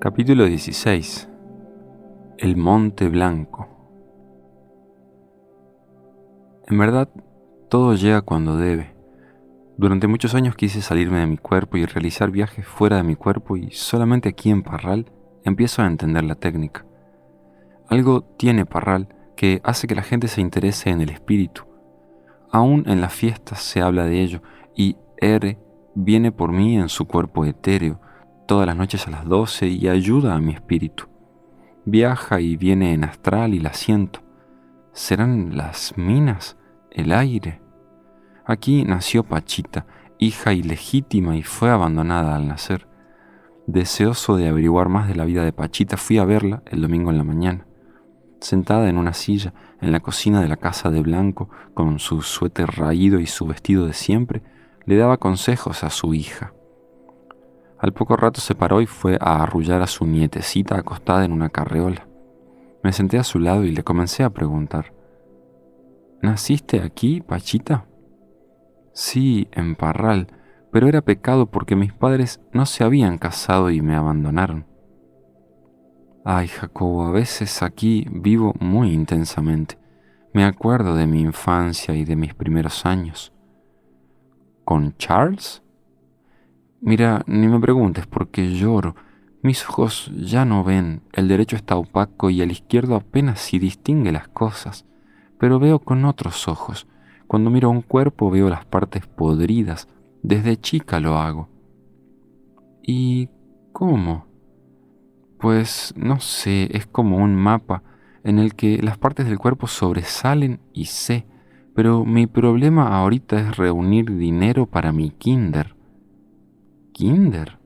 Capítulo 16. El Monte Blanco. En verdad, todo llega cuando debe. Durante muchos años quise salirme de mi cuerpo y realizar viajes fuera de mi cuerpo, y solamente aquí en Parral empiezo a entender la técnica. Algo tiene Parral que hace que la gente se interese en el espíritu. Aún en las fiestas se habla de ello, y R viene por mí en su cuerpo etéreo todas las noches a las 12 y ayuda a mi espíritu. Viaja y viene en astral y la siento. ¿Serán las minas? ¿El aire? Aquí nació Pachita, hija ilegítima, y fue abandonada al nacer. Deseoso de averiguar más de la vida de Pachita, fui a verla el domingo en la mañana. Sentada en una silla en la cocina de la casa de blanco, con su suéter raído y su vestido de siempre, le daba consejos a su hija. Al poco rato se paró y fue a arrullar a su nietecita acostada en una carreola. Me senté a su lado y le comencé a preguntar: ¿Naciste aquí, Pachita? Sí, en Parral, pero era pecado porque mis padres no se habían casado y me abandonaron. Ay, Jacobo, a veces aquí vivo muy intensamente. Me acuerdo de mi infancia y de mis primeros años. ¿Con Charles? Mira, ni me preguntes porque lloro. Mis ojos ya no ven, el derecho está opaco y el izquierdo apenas si distingue las cosas, pero veo con otros ojos. Cuando miro un cuerpo veo las partes podridas. Desde chica lo hago. ¿Y cómo? Pues no sé, es como un mapa en el que las partes del cuerpo sobresalen y sé, pero mi problema ahorita es reunir dinero para mi kinder. ¿Kinder?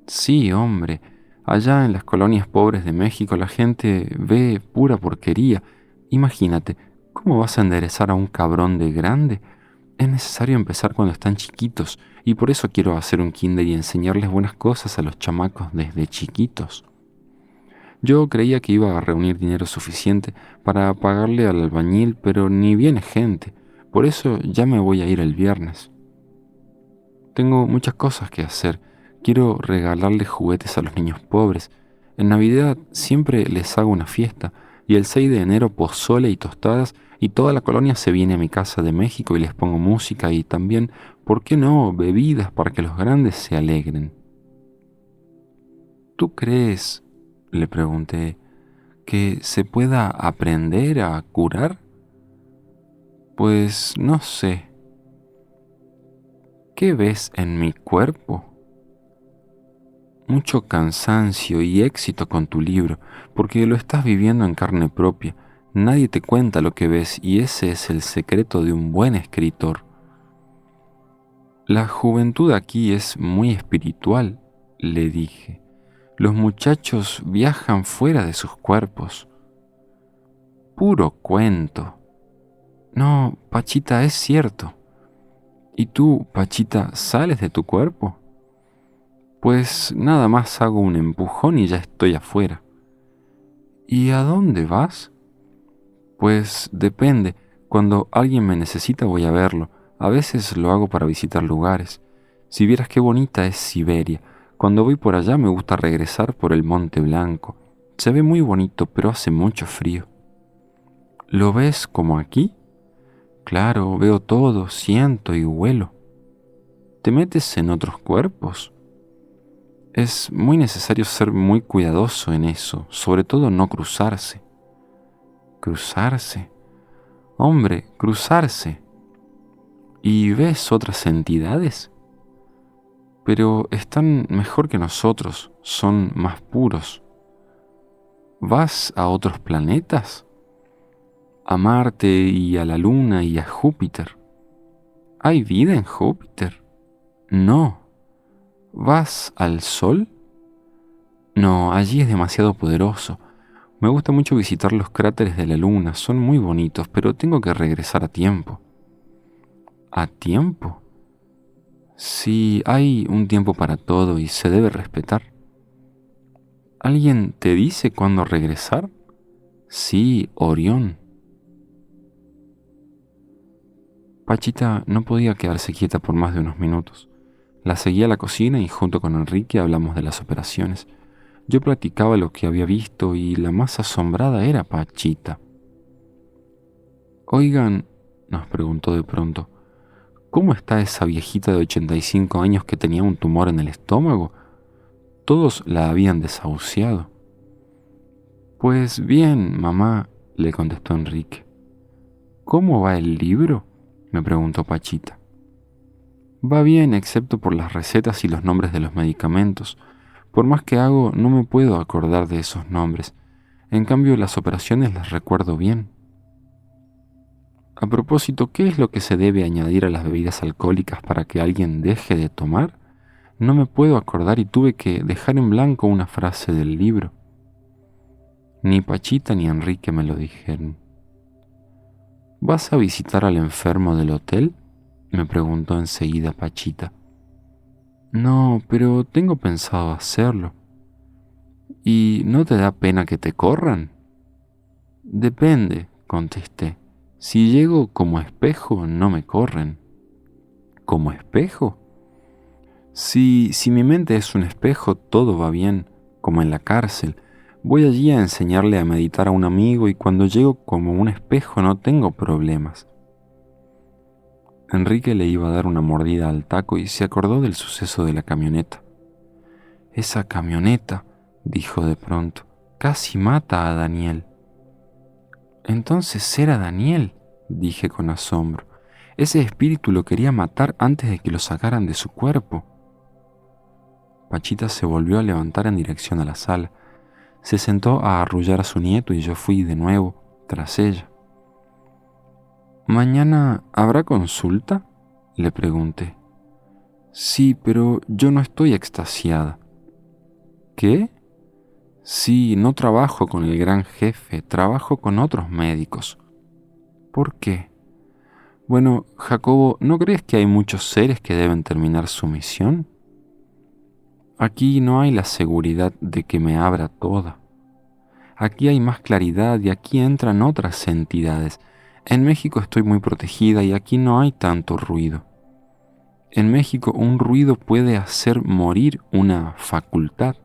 Sí, hombre. Allá en las colonias pobres de México la gente ve pura porquería. Imagínate, ¿cómo vas a enderezar a un cabrón de grande? Es necesario empezar cuando están chiquitos, y por eso quiero hacer un kinder y enseñarles buenas cosas a los chamacos desde chiquitos. Yo creía que iba a reunir dinero suficiente para pagarle al albañil, pero ni viene gente. Por eso ya me voy a ir el viernes. Tengo muchas cosas que hacer. Quiero regalarles juguetes a los niños pobres. En Navidad siempre les hago una fiesta, y el 6 de enero pozole y tostadas, y toda la colonia se viene a mi casa de México y les pongo música y también, ¿por qué no?, bebidas para que los grandes se alegren. ¿Tú crees, le pregunté, que se pueda aprender a curar? Pues no sé. ¿Qué ves en mi cuerpo? Mucho cansancio y éxito con tu libro, porque lo estás viviendo en carne propia. Nadie te cuenta lo que ves y ese es el secreto de un buen escritor. La juventud aquí es muy espiritual, le dije. Los muchachos viajan fuera de sus cuerpos. Puro cuento. No, Pachita, es cierto. ¿Y tú, Pachita, sales de tu cuerpo? Pues nada más hago un empujón y ya estoy afuera. ¿Y a dónde vas? Pues depende. Cuando alguien me necesita voy a verlo. A veces lo hago para visitar lugares. Si vieras qué bonita es Siberia. Cuando voy por allá me gusta regresar por el Monte Blanco. Se ve muy bonito, pero hace mucho frío. ¿Lo ves como aquí? Claro, veo todo, siento y huelo. ¿Te metes en otros cuerpos? Es muy necesario ser muy cuidadoso en eso, sobre todo no cruzarse. ¿Cruzarse? Hombre, cruzarse. ¿Y ves otras entidades? Pero están mejor que nosotros, son más puros. ¿Vas a otros planetas? A Marte y a la Luna y a Júpiter. ¿Hay vida en Júpiter? No. ¿Vas al Sol? No, allí es demasiado poderoso. Me gusta mucho visitar los cráteres de la Luna, son muy bonitos, pero tengo que regresar a tiempo. ¿A tiempo? Sí, hay un tiempo para todo y se debe respetar. ¿Alguien te dice cuándo regresar? Sí, Orión. Pachita no podía quedarse quieta por más de unos minutos. La seguí a la cocina y junto con Enrique hablamos de las operaciones. Yo platicaba lo que había visto y la más asombrada era Pachita. Oigan, nos preguntó de pronto, ¿cómo está esa viejita de 85 años que tenía un tumor en el estómago? Todos la habían desahuciado. Pues bien, mamá, le contestó Enrique. ¿Cómo va el libro?, me preguntó Pachita. Va bien, excepto por las recetas y los nombres de los medicamentos. Por más que hago, no me puedo acordar de esos nombres. En cambio, las operaciones las recuerdo bien. A propósito, ¿qué es lo que se debe añadir a las bebidas alcohólicas para que alguien deje de tomar? No me puedo acordar y tuve que dejar en blanco una frase del libro. Ni Pachita ni Enrique me lo dijeron. ¿Vas a visitar al enfermo del hotel?, me preguntó enseguida Pachita. No, pero tengo pensado hacerlo. ¿Y no te da pena que te corran? Depende, contesté. Si llego como espejo, no me corren. ¿Como espejo? Si mi mente es un espejo, todo va bien, como en la cárcel. Voy allí a enseñarle a meditar a un amigo y cuando llego como un espejo no tengo problemas. Enrique le iba a dar una mordida al taco y se acordó del suceso de la camioneta. Esa camioneta, dijo de pronto, casi mata a Daniel. Entonces era Daniel, dije con asombro. Ese espíritu lo quería matar antes de que lo sacaran de su cuerpo. Pachita se volvió a levantar en dirección a la sala. Se sentó a arrullar a su nieto y yo fui de nuevo tras ella. ¿Mañana habrá consulta?, le pregunté. Sí, pero yo no estoy extasiada. ¿Qué? Sí, no trabajo con el gran jefe, trabajo con otros médicos. ¿Por qué? Bueno, Jacobo, ¿no crees que hay muchos seres que deben terminar su misión? Aquí no hay la seguridad de que me abra toda. Aquí hay más claridad y aquí entran otras entidades. En México estoy muy protegida y aquí no hay tanto ruido. En México un ruido puede hacer morir una facultad.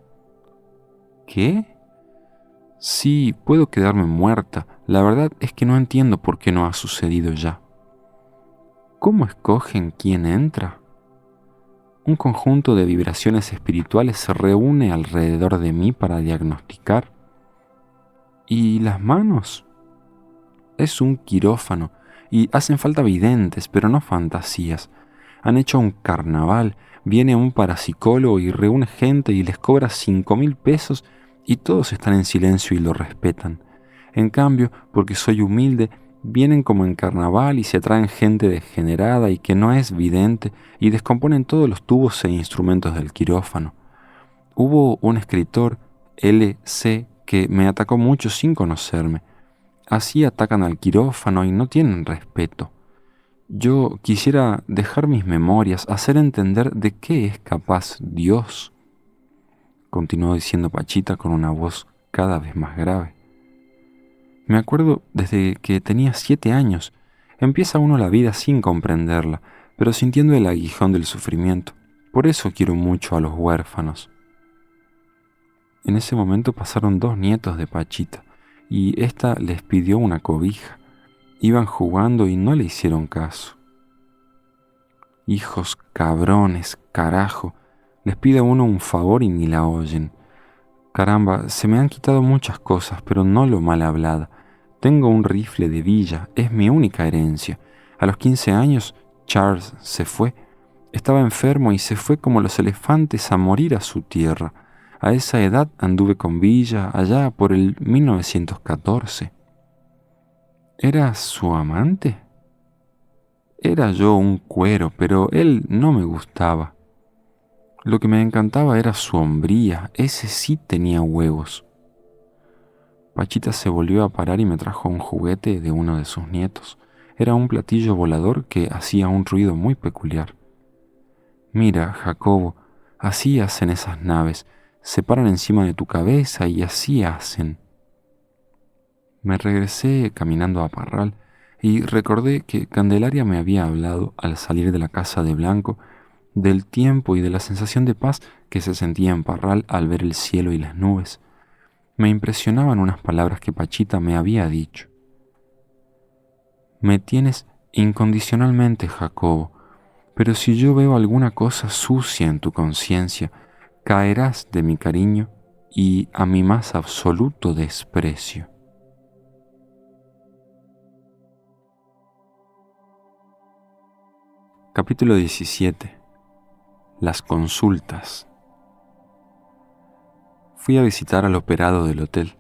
¿Qué? Sí, puedo quedarme muerta. La verdad es que no entiendo por qué no ha sucedido ya. ¿Cómo escogen quién entra? Un conjunto de vibraciones espirituales se reúne alrededor de mí para diagnosticar. ¿Y las manos? Es un quirófano y hacen falta videntes, pero no fantasías. Han hecho un carnaval, viene un parapsicólogo y reúne gente y les cobra 5.000 pesos y todos están en silencio y lo respetan. En cambio, porque soy humilde, vienen como en carnaval y se traen gente degenerada y que no es vidente y descomponen todos los tubos e instrumentos del quirófano. Hubo un escritor, L.C., que me atacó mucho sin conocerme. Así atacan al quirófano y no tienen respeto. Yo quisiera dejar mis memorias, hacer entender de qué es capaz Dios, continuó diciendo Pachita con una voz cada vez más grave. Me acuerdo desde que tenía 7 años. Empieza uno la vida sin comprenderla, pero sintiendo el aguijón del sufrimiento. Por eso quiero mucho a los huérfanos. En ese momento pasaron 2 nietos de Pachita, y ésta les pidió una cobija. Iban jugando y no le hicieron caso. Hijos cabrones, carajo, les pide a uno un favor y ni la oyen. Caramba, se me han quitado muchas cosas, pero no lo mal hablada. Tengo un rifle de villa, es mi única herencia. A los 15 años, Charles se fue. Estaba enfermo y se fue como los elefantes a morir a su tierra. A esa edad anduve con villa allá por el 1914. ¿Era su amante? Era yo un cuero, pero él no me gustaba. Lo que me encantaba era su hombría, ese sí tenía huevos. Pachita se volvió a parar y me trajo un juguete de uno de sus nietos. Era un platillo volador que hacía un ruido muy peculiar. Mira, Jacobo, así hacen esas naves, se paran encima de tu cabeza y así hacen. Me regresé caminando a Parral y recordé que Candelaria me había hablado al salir de la casa de Blanco del tiempo y de la sensación de paz que se sentía en Parral al ver el cielo y las nubes. Me impresionaban unas palabras que Pachita me había dicho. Me tienes incondicionalmente, Jacobo, pero si yo veo alguna cosa sucia en tu conciencia, caerás de mi cariño y a mi más absoluto desprecio. Capítulo 17. Las consultas. Fui a visitar al operado del hotel.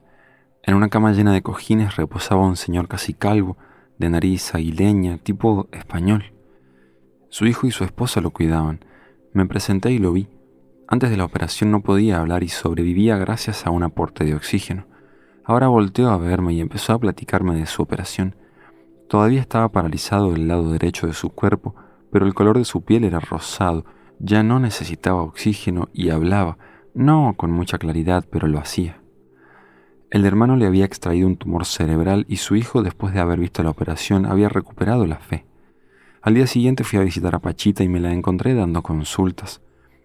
En una cama llena de cojines reposaba un señor casi calvo, de nariz aguileña, tipo español. Su hijo y su esposa lo cuidaban. Me presenté y lo vi. Antes de la operación no podía hablar y sobrevivía gracias a un aporte de oxígeno. Ahora volteó a verme y empezó a platicarme de su operación. Todavía estaba paralizado el lado derecho de su cuerpo, pero el color de su piel era rosado. Ya no necesitaba oxígeno y hablaba, no con mucha claridad, pero lo hacía. El hermano le había extraído un tumor cerebral y su hijo, después de haber visto la operación, había recuperado la fe. Al día siguiente fui a visitar a Pachita y me la encontré dando consultas.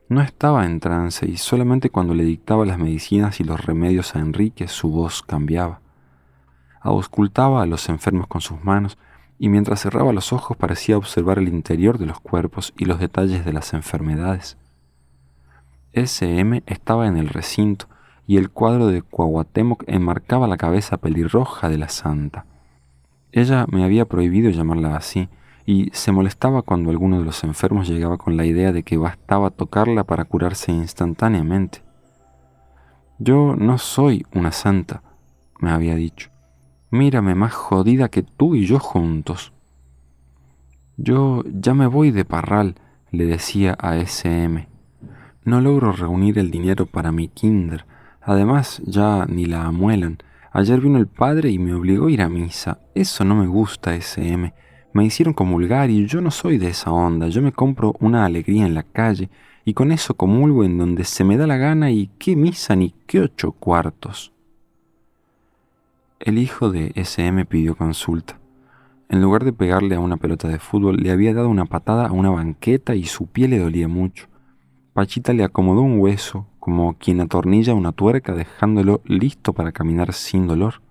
No estaba en trance y solamente cuando le dictaba las medicinas y los remedios a Enrique su voz cambiaba. Auscultaba a los enfermos con sus manos y mientras cerraba los ojos parecía observar el interior de los cuerpos y los detalles de las enfermedades. SM estaba en el recinto y el cuadro de Cuauhtémoc enmarcaba la cabeza pelirroja de la santa. Ella me había prohibido llamarla así y se molestaba cuando alguno de los enfermos llegaba con la idea de que bastaba tocarla para curarse instantáneamente. Yo no soy una santa, me había dicho. Mírame más jodida que tú y yo juntos. Yo ya me voy de Parral, le decía a SM. No logro reunir el dinero para mi kinder. Además, ya ni la amuelan. Ayer vino el padre y me obligó a ir a misa. Eso no me gusta, SM. Me hicieron comulgar y yo no soy de esa onda. Yo me compro una alegría en la calle y con eso comulgo en donde se me da la gana y qué misa ni qué 8 cuartos. El hijo de SM pidió consulta. En lugar de pegarle a una pelota de fútbol, le había dado una patada a una banqueta y su pie le dolía mucho. Pachita le acomodó un hueso, como quien atornilla una tuerca dejándolo listo para caminar sin dolor.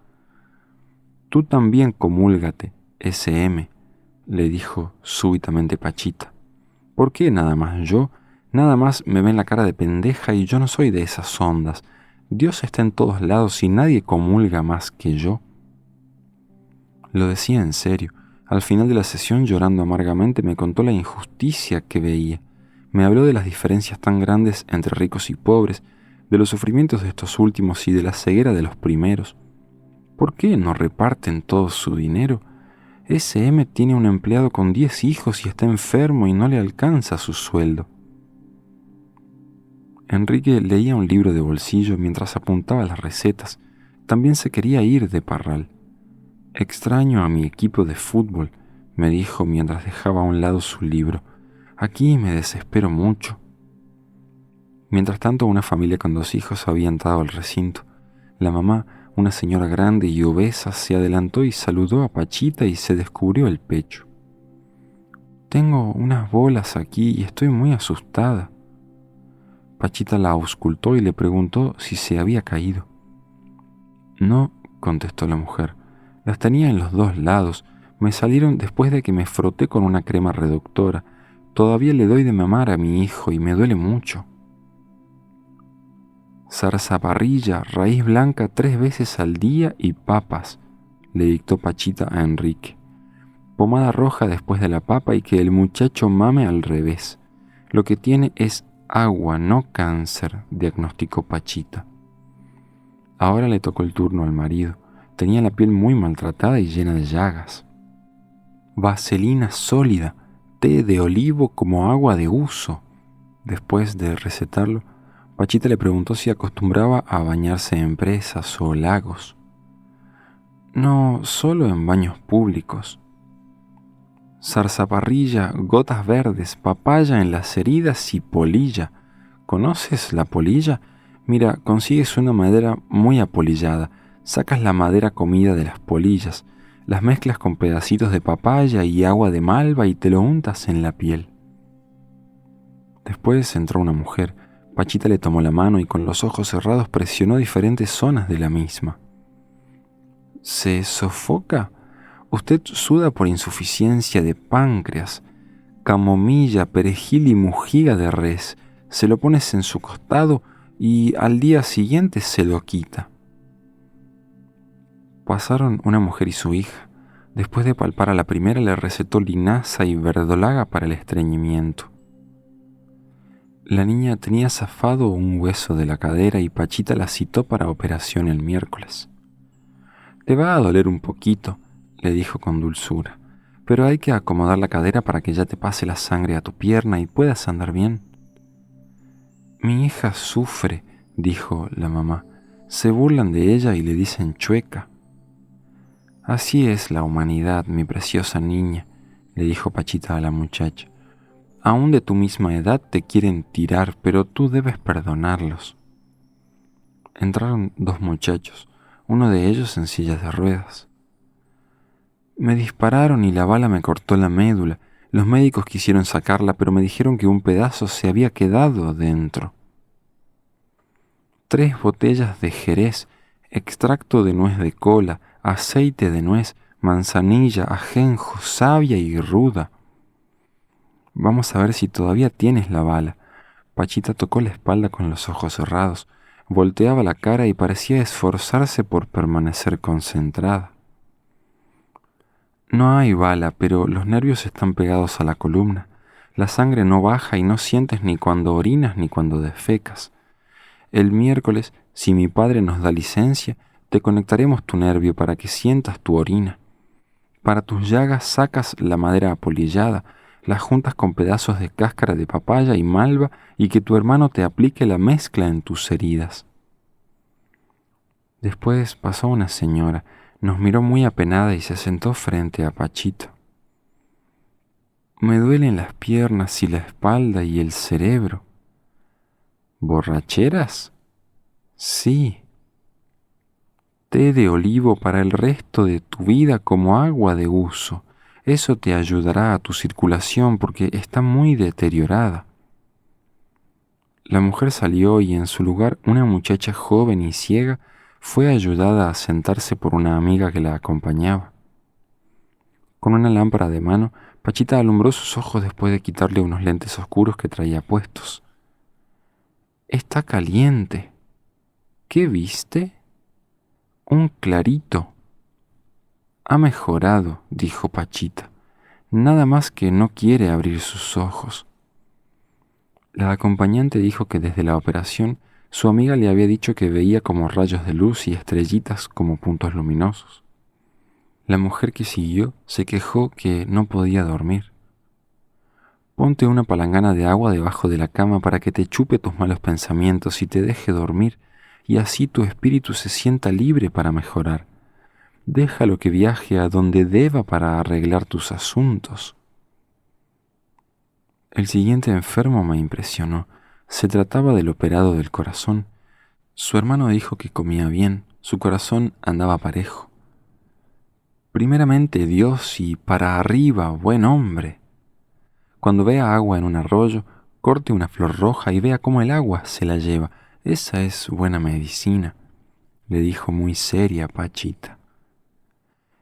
Tú también comúlgate, SM, le dijo súbitamente Pachita. ¿Por qué nada más yo? Nada más me ven la cara de pendeja y yo no soy de esas ondas. Dios está en todos lados y nadie comulga más que yo. Lo decía en serio. Al final de la sesión, llorando amargamente, me contó la injusticia que veía. Me habló de las diferencias tan grandes entre ricos y pobres, de los sufrimientos de estos últimos y de la ceguera de los primeros. ¿Por qué no reparten todo su dinero? SM tiene un empleado con 10 hijos y está enfermo y no le alcanza su sueldo. Enrique leía un libro de bolsillo mientras apuntaba las recetas. También se quería ir de Parral. Extraño a mi equipo de fútbol, me dijo mientras dejaba a un lado su libro. Aquí me desespero mucho. Mientras tanto, una familia con 2 hijos había entrado al recinto. La mamá, una señora grande y obesa, se adelantó y saludó a Pachita y se descubrió el pecho. Tengo unas bolas aquí y estoy muy asustada. Pachita la auscultó y le preguntó si se había caído. No, contestó la mujer. Las tenía en los 2 lados. Me salieron después de que me froté con una crema reductora. Todavía le doy de mamar a mi hijo y me duele mucho. Zarzaparrilla, raíz blanca 3 veces al día y papas, le dictó Pachita a Enrique. Pomada roja después de la papa y que el muchacho mame al revés. Lo que tiene es agua, no cáncer, diagnosticó Pachita. Ahora le tocó el turno al marido. Tenía la piel muy maltratada y llena de llagas. Vaselina sólida, té de olivo como agua de uso. Después de recetarlo, Pachita le preguntó si acostumbraba a bañarse en presas o lagos. No, solo en baños públicos. Zarzaparrilla, gotas verdes, papaya en las heridas y polilla. ¿Conoces la polilla? Mira, consigues una madera muy apolillada, sacas la madera comida de las polillas, las mezclas con pedacitos de papaya y agua de malva y te lo untas en la piel. Después entró una mujer. Pachita le tomó la mano y con los ojos cerrados presionó diferentes zonas de la misma. ¿Se sofoca? Usted suda por insuficiencia de páncreas, camomilla, perejil y mujiga de res. Se lo pones en su costado y al día siguiente se lo quita. Pasaron una mujer y su hija. Después de palpar a la primera le recetó linaza y verdolaga para el estreñimiento. La niña tenía zafado un hueso de la cadera y Pachita la citó para operación el miércoles. «Te va a doler un poquito», le dijo con dulzura, «pero hay que acomodar la cadera para que ya te pase la sangre a tu pierna y puedas andar bien». «Mi hija sufre», dijo la mamá. «Se burlan de ella y le dicen chueca». «Así es la humanidad, mi preciosa niña», le dijo Pachita a la muchacha. «Aún de tu misma edad te quieren tirar, pero tú debes perdonarlos». Entraron dos muchachos, uno de ellos en sillas de ruedas. «Me dispararon y la bala me cortó la médula. Los médicos quisieron sacarla, pero me dijeron que un pedazo se había quedado dentro». 3 botellas de jerez, extracto de nuez de cola, aceite de nuez, manzanilla, ajenjo, savia y ruda. «Vamos a ver si todavía tienes la bala». Pachita tocó la espalda con los ojos cerrados, volteaba la cara y parecía esforzarse por permanecer concentrada. «No hay bala, pero los nervios están pegados a la columna. La sangre no baja y no sientes ni cuando orinas ni cuando defecas. El miércoles, si mi padre nos da licencia, te conectaremos tu nervio para que sientas tu orina. Para tus llagas sacas la madera apolillada, la juntas con pedazos de cáscara de papaya y malva y que tu hermano te aplique la mezcla en tus heridas». Después pasó una señora, nos miró muy apenada y se sentó frente a Pachita. «Me duelen las piernas y la espalda y el cerebro». «¿Borracheras?» «Sí». «Té de olivo para el resto de tu vida como agua de uso. Eso te ayudará a tu circulación porque está muy deteriorada». La mujer salió y en su lugar una muchacha joven y ciega fue ayudada a sentarse por una amiga que la acompañaba. Con una lámpara de mano, Pachita alumbró sus ojos después de quitarle unos lentes oscuros que traía puestos. «Está caliente». «¿Qué viste?» «Un clarito». «Ha mejorado», dijo Pachita. «Nada más que no quiere abrir sus ojos». La acompañante dijo que desde la operación su amiga le había dicho que veía como rayos de luz y estrellitas como puntos luminosos. La mujer que siguió se quejó que no podía dormir. «Ponte una palangana de agua debajo de la cama para que te chupe tus malos pensamientos y te deje dormir, y así tu espíritu se sienta libre para mejorar. Déjalo que viaje a donde deba para arreglar tus asuntos». El siguiente enfermo me impresionó. Se trataba del operado del corazón. Su hermano dijo que comía bien, su corazón andaba parejo. «Primeramente Dios y para arriba, buen hombre». Cuando vea agua en un arroyo, corte una flor roja y vea cómo el agua se la lleva. Esa es buena medicina», le dijo muy seria Pachita.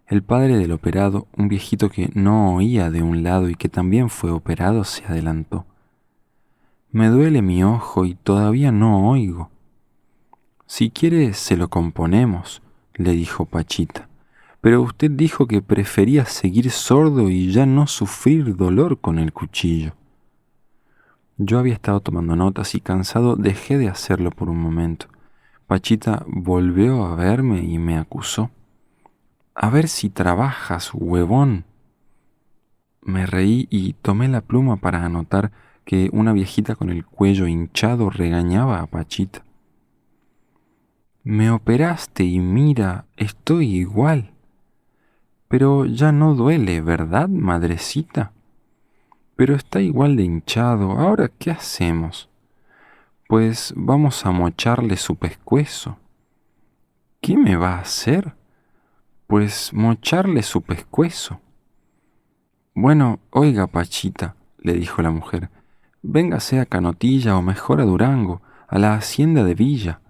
El padre del operado, un viejito que no oía de un lado y que también fue operado, se adelantó. «Me duele mi ojo y todavía no oigo». «Si quiere se lo componemos», le dijo Pachita. «Pero usted dijo que prefería seguir sordo y ya no sufrir dolor con el cuchillo». Yo había estado tomando notas y cansado dejé de hacerlo por un momento. Pachita volvió a verme y me acusó. «A ver si trabajas, huevón». Me reí y tomé la pluma para anotar que una viejita con el cuello hinchado regañaba a Pachita. «Me operaste y mira, estoy igual». «Pero ya no duele, ¿verdad, madrecita?» «Pero está igual de hinchado. ¿Ahora qué hacemos?» «Pues vamos a mocharle su pescuezo». «¿Qué me va a hacer?» «Pues mocharle su pescuezo». «Bueno, oiga, Pachita», le dijo la mujer, Véngase a Canotilla o mejor a Durango, a la hacienda de Villa.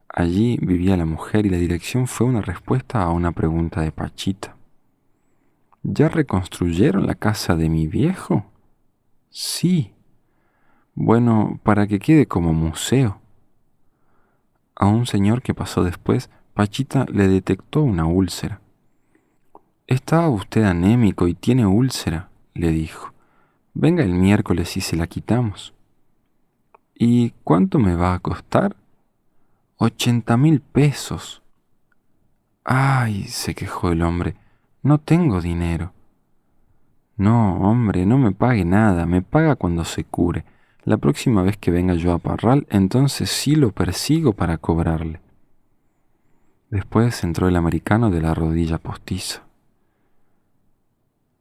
Allí vivía la mujer y la dirección fue una respuesta a una pregunta de Pachita. ¿Ya reconstruyeron la casa de mi viejo? Sí. Bueno, para que quede como museo. A un señor que pasó después, Pachita le detectó una úlcera. «Está usted anémico y tiene úlcera», le dijo. «Venga el miércoles y se la quitamos». «¿Y cuánto me va a costar?» «80.000 pesos». «Ay», se quejó el hombre, «no tengo dinero». «No, hombre, no me pague nada, me paga cuando se cure. La próxima vez que venga yo a Parral, entonces sí lo persigo para cobrarle». Después entró el americano de la rodilla postiza.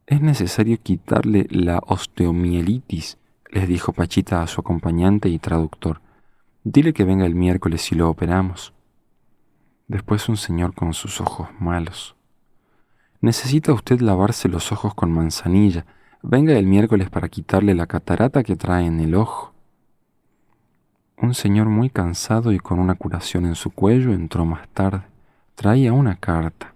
«Es necesario quitarle la osteomielitis», les dijo Pachita a su acompañante y traductor. «Dile que venga el miércoles y lo operamos». Después un señor con sus ojos malos. «Necesita usted lavarse los ojos con manzanilla. Venga el miércoles para quitarle la catarata que trae en el ojo». Un señor muy cansado y con una curación en su cuello entró más tarde. Traía una carta.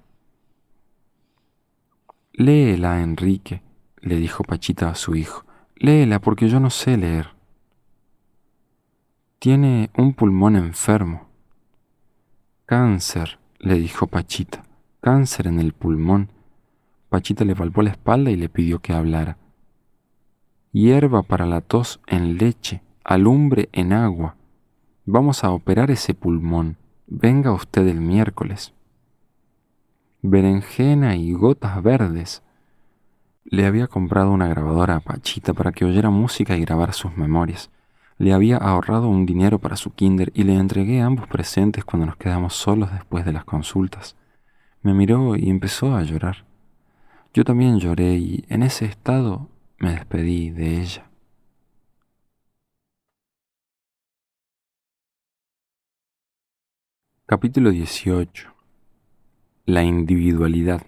«Léela, Enrique», le dijo Pachita a su hijo. «Léela porque yo no sé leer». «Tiene un pulmón enfermo». «Cáncer», le dijo Pachita. «Cáncer en el pulmón». Pachita le palpó la espalda y le pidió que hablara. «Hierba para la tos en leche, alumbre en agua. Vamos a operar ese pulmón. Venga usted el miércoles». «Berenjena y gotas verdes». Le había comprado una grabadora a Pachita para que oyera música y grabara sus memorias. Le había ahorrado un dinero para su kinder y le entregué ambos presentes cuando nos quedamos solos después de las consultas. Me miró y empezó a llorar. Yo también lloré y en ese estado me despedí de ella. Capítulo 18. La individualidad.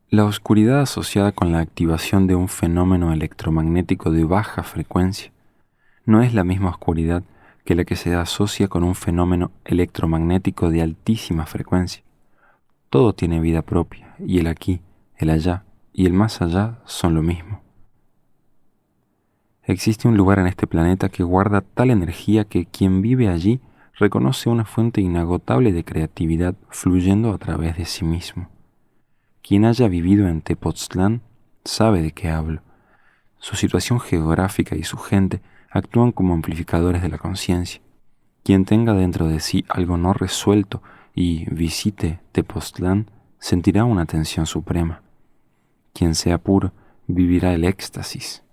La oscuridad asociada con la activación de un fenómeno electromagnético de baja frecuencia no es la misma oscuridad que la que se asocia con un fenómeno electromagnético de altísima frecuencia. Todo tiene vida propia, y el aquí, el allá y el más allá son lo mismo. Existe un lugar en este planeta que guarda tal energía que quien vive allí reconoce una fuente inagotable de creatividad fluyendo a través de sí mismo. Quien haya vivido en Tepoztlán sabe de qué hablo. Su situación geográfica y su gente actúan como amplificadores de la conciencia. Quien tenga dentro de sí algo no resuelto y visite Tepoztlán sentirá una tensión suprema. Quien sea puro vivirá el éxtasis.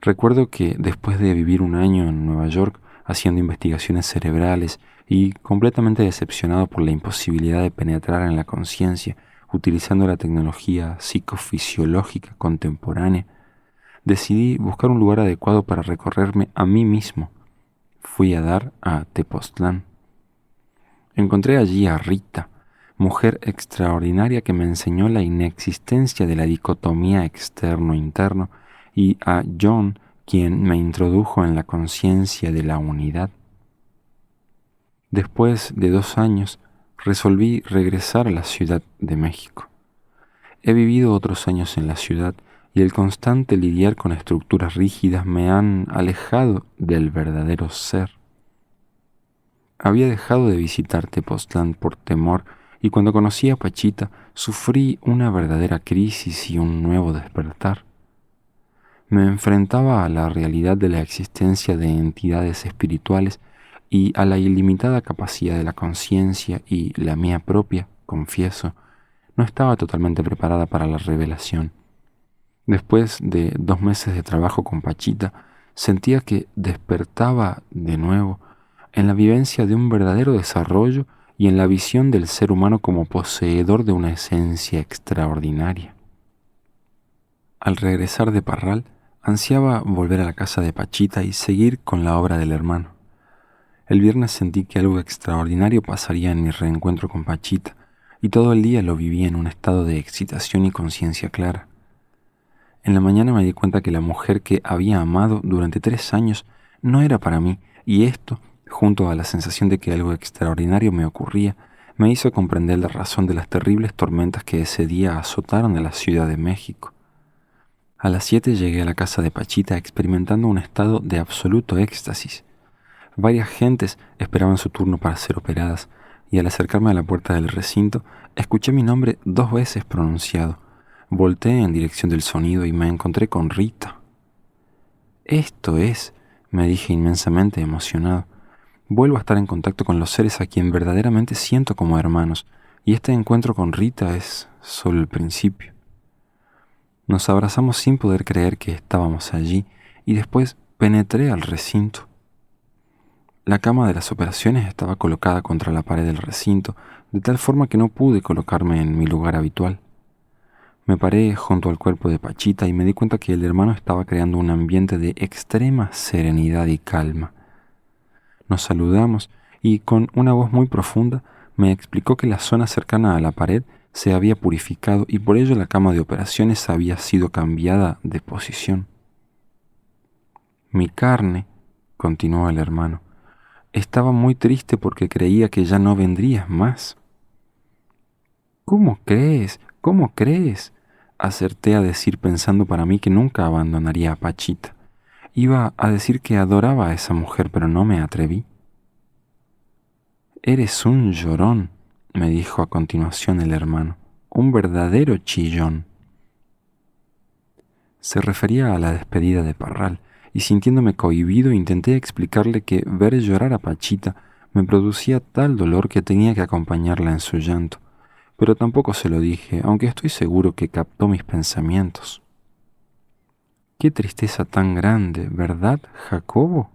Recuerdo que después de vivir un año en Nueva York haciendo investigaciones cerebrales y completamente decepcionado por la imposibilidad de penetrar en la conciencia utilizando la tecnología psicofisiológica contemporánea, decidí buscar un lugar adecuado para recorrerme a mí mismo. Fui a dar a Tepoztlán. Encontré allí a Rita, mujer extraordinaria que me enseñó la inexistencia de la dicotomía externo-interno, y a John, quien me introdujo en la conciencia de la unidad. Después de 2 años, resolví regresar a la Ciudad de México. He vivido otros años en la ciudad y el constante lidiar con estructuras rígidas me han alejado del verdadero ser. Había dejado de visitar Tepoztlán por temor y cuando conocí a Pachita sufrí una verdadera crisis y un nuevo despertar. Me enfrentaba a la realidad de la existencia de entidades espirituales y a la ilimitada capacidad de la conciencia y la mía propia, confieso, no estaba totalmente preparada para la revelación. Después de 2 meses de trabajo con Pachita, sentía que despertaba de nuevo en la vivencia de un verdadero desarrollo y en la visión del ser humano como poseedor de una esencia extraordinaria. Al regresar de Parral, ansiaba volver a la casa de Pachita y seguir con la obra del hermano. El viernes sentí que algo extraordinario pasaría en mi reencuentro con Pachita, y todo el día lo viví en un estado de excitación y conciencia clara. En la mañana me di cuenta que la mujer que había amado durante 3 años no era para mí, y esto, junto a la sensación de que algo extraordinario me ocurría, me hizo comprender la razón de las terribles tormentas que ese día azotaron a la Ciudad de México. A las 7 llegué a la casa de Pachita experimentando un estado de absoluto éxtasis. Varias gentes esperaban su turno para ser operadas, y al acercarme a la puerta del recinto, escuché mi nombre 2 veces pronunciado. Volteé en dirección del sonido y me encontré con Rita. Esto es, me dije inmensamente emocionado. Vuelvo a estar en contacto con los seres a quien verdaderamente siento como hermanos, y este encuentro con Rita es solo el principio. Nos abrazamos sin poder creer que estábamos allí, y después penetré al recinto. La cama de las operaciones estaba colocada contra la pared del recinto, de tal forma que no pude colocarme en mi lugar habitual. Me paré junto al cuerpo de Pachita y me di cuenta que el hermano estaba creando un ambiente de extrema serenidad y calma. Nos saludamos y con una voz muy profunda me explicó que la zona cercana a la pared se había purificado y por ello la cama de operaciones había sido cambiada de posición. Mi carne, continuó el hermano, estaba muy triste porque creía que ya no vendrías más. ¿Cómo crees? ¿Cómo crees? Acerté a decir pensando para mí que nunca abandonaría a Pachita. Iba a decir que adoraba a esa mujer, pero no me atreví. Eres un llorón, me dijo a continuación el hermano, un verdadero chillón. Se refería a la despedida de Parral, y sintiéndome cohibido intenté explicarle que ver llorar a Pachita me producía tal dolor que tenía que acompañarla en su llanto, pero tampoco se lo dije, aunque estoy seguro que captó mis pensamientos. Qué tristeza tan grande, ¿verdad, Jacobo?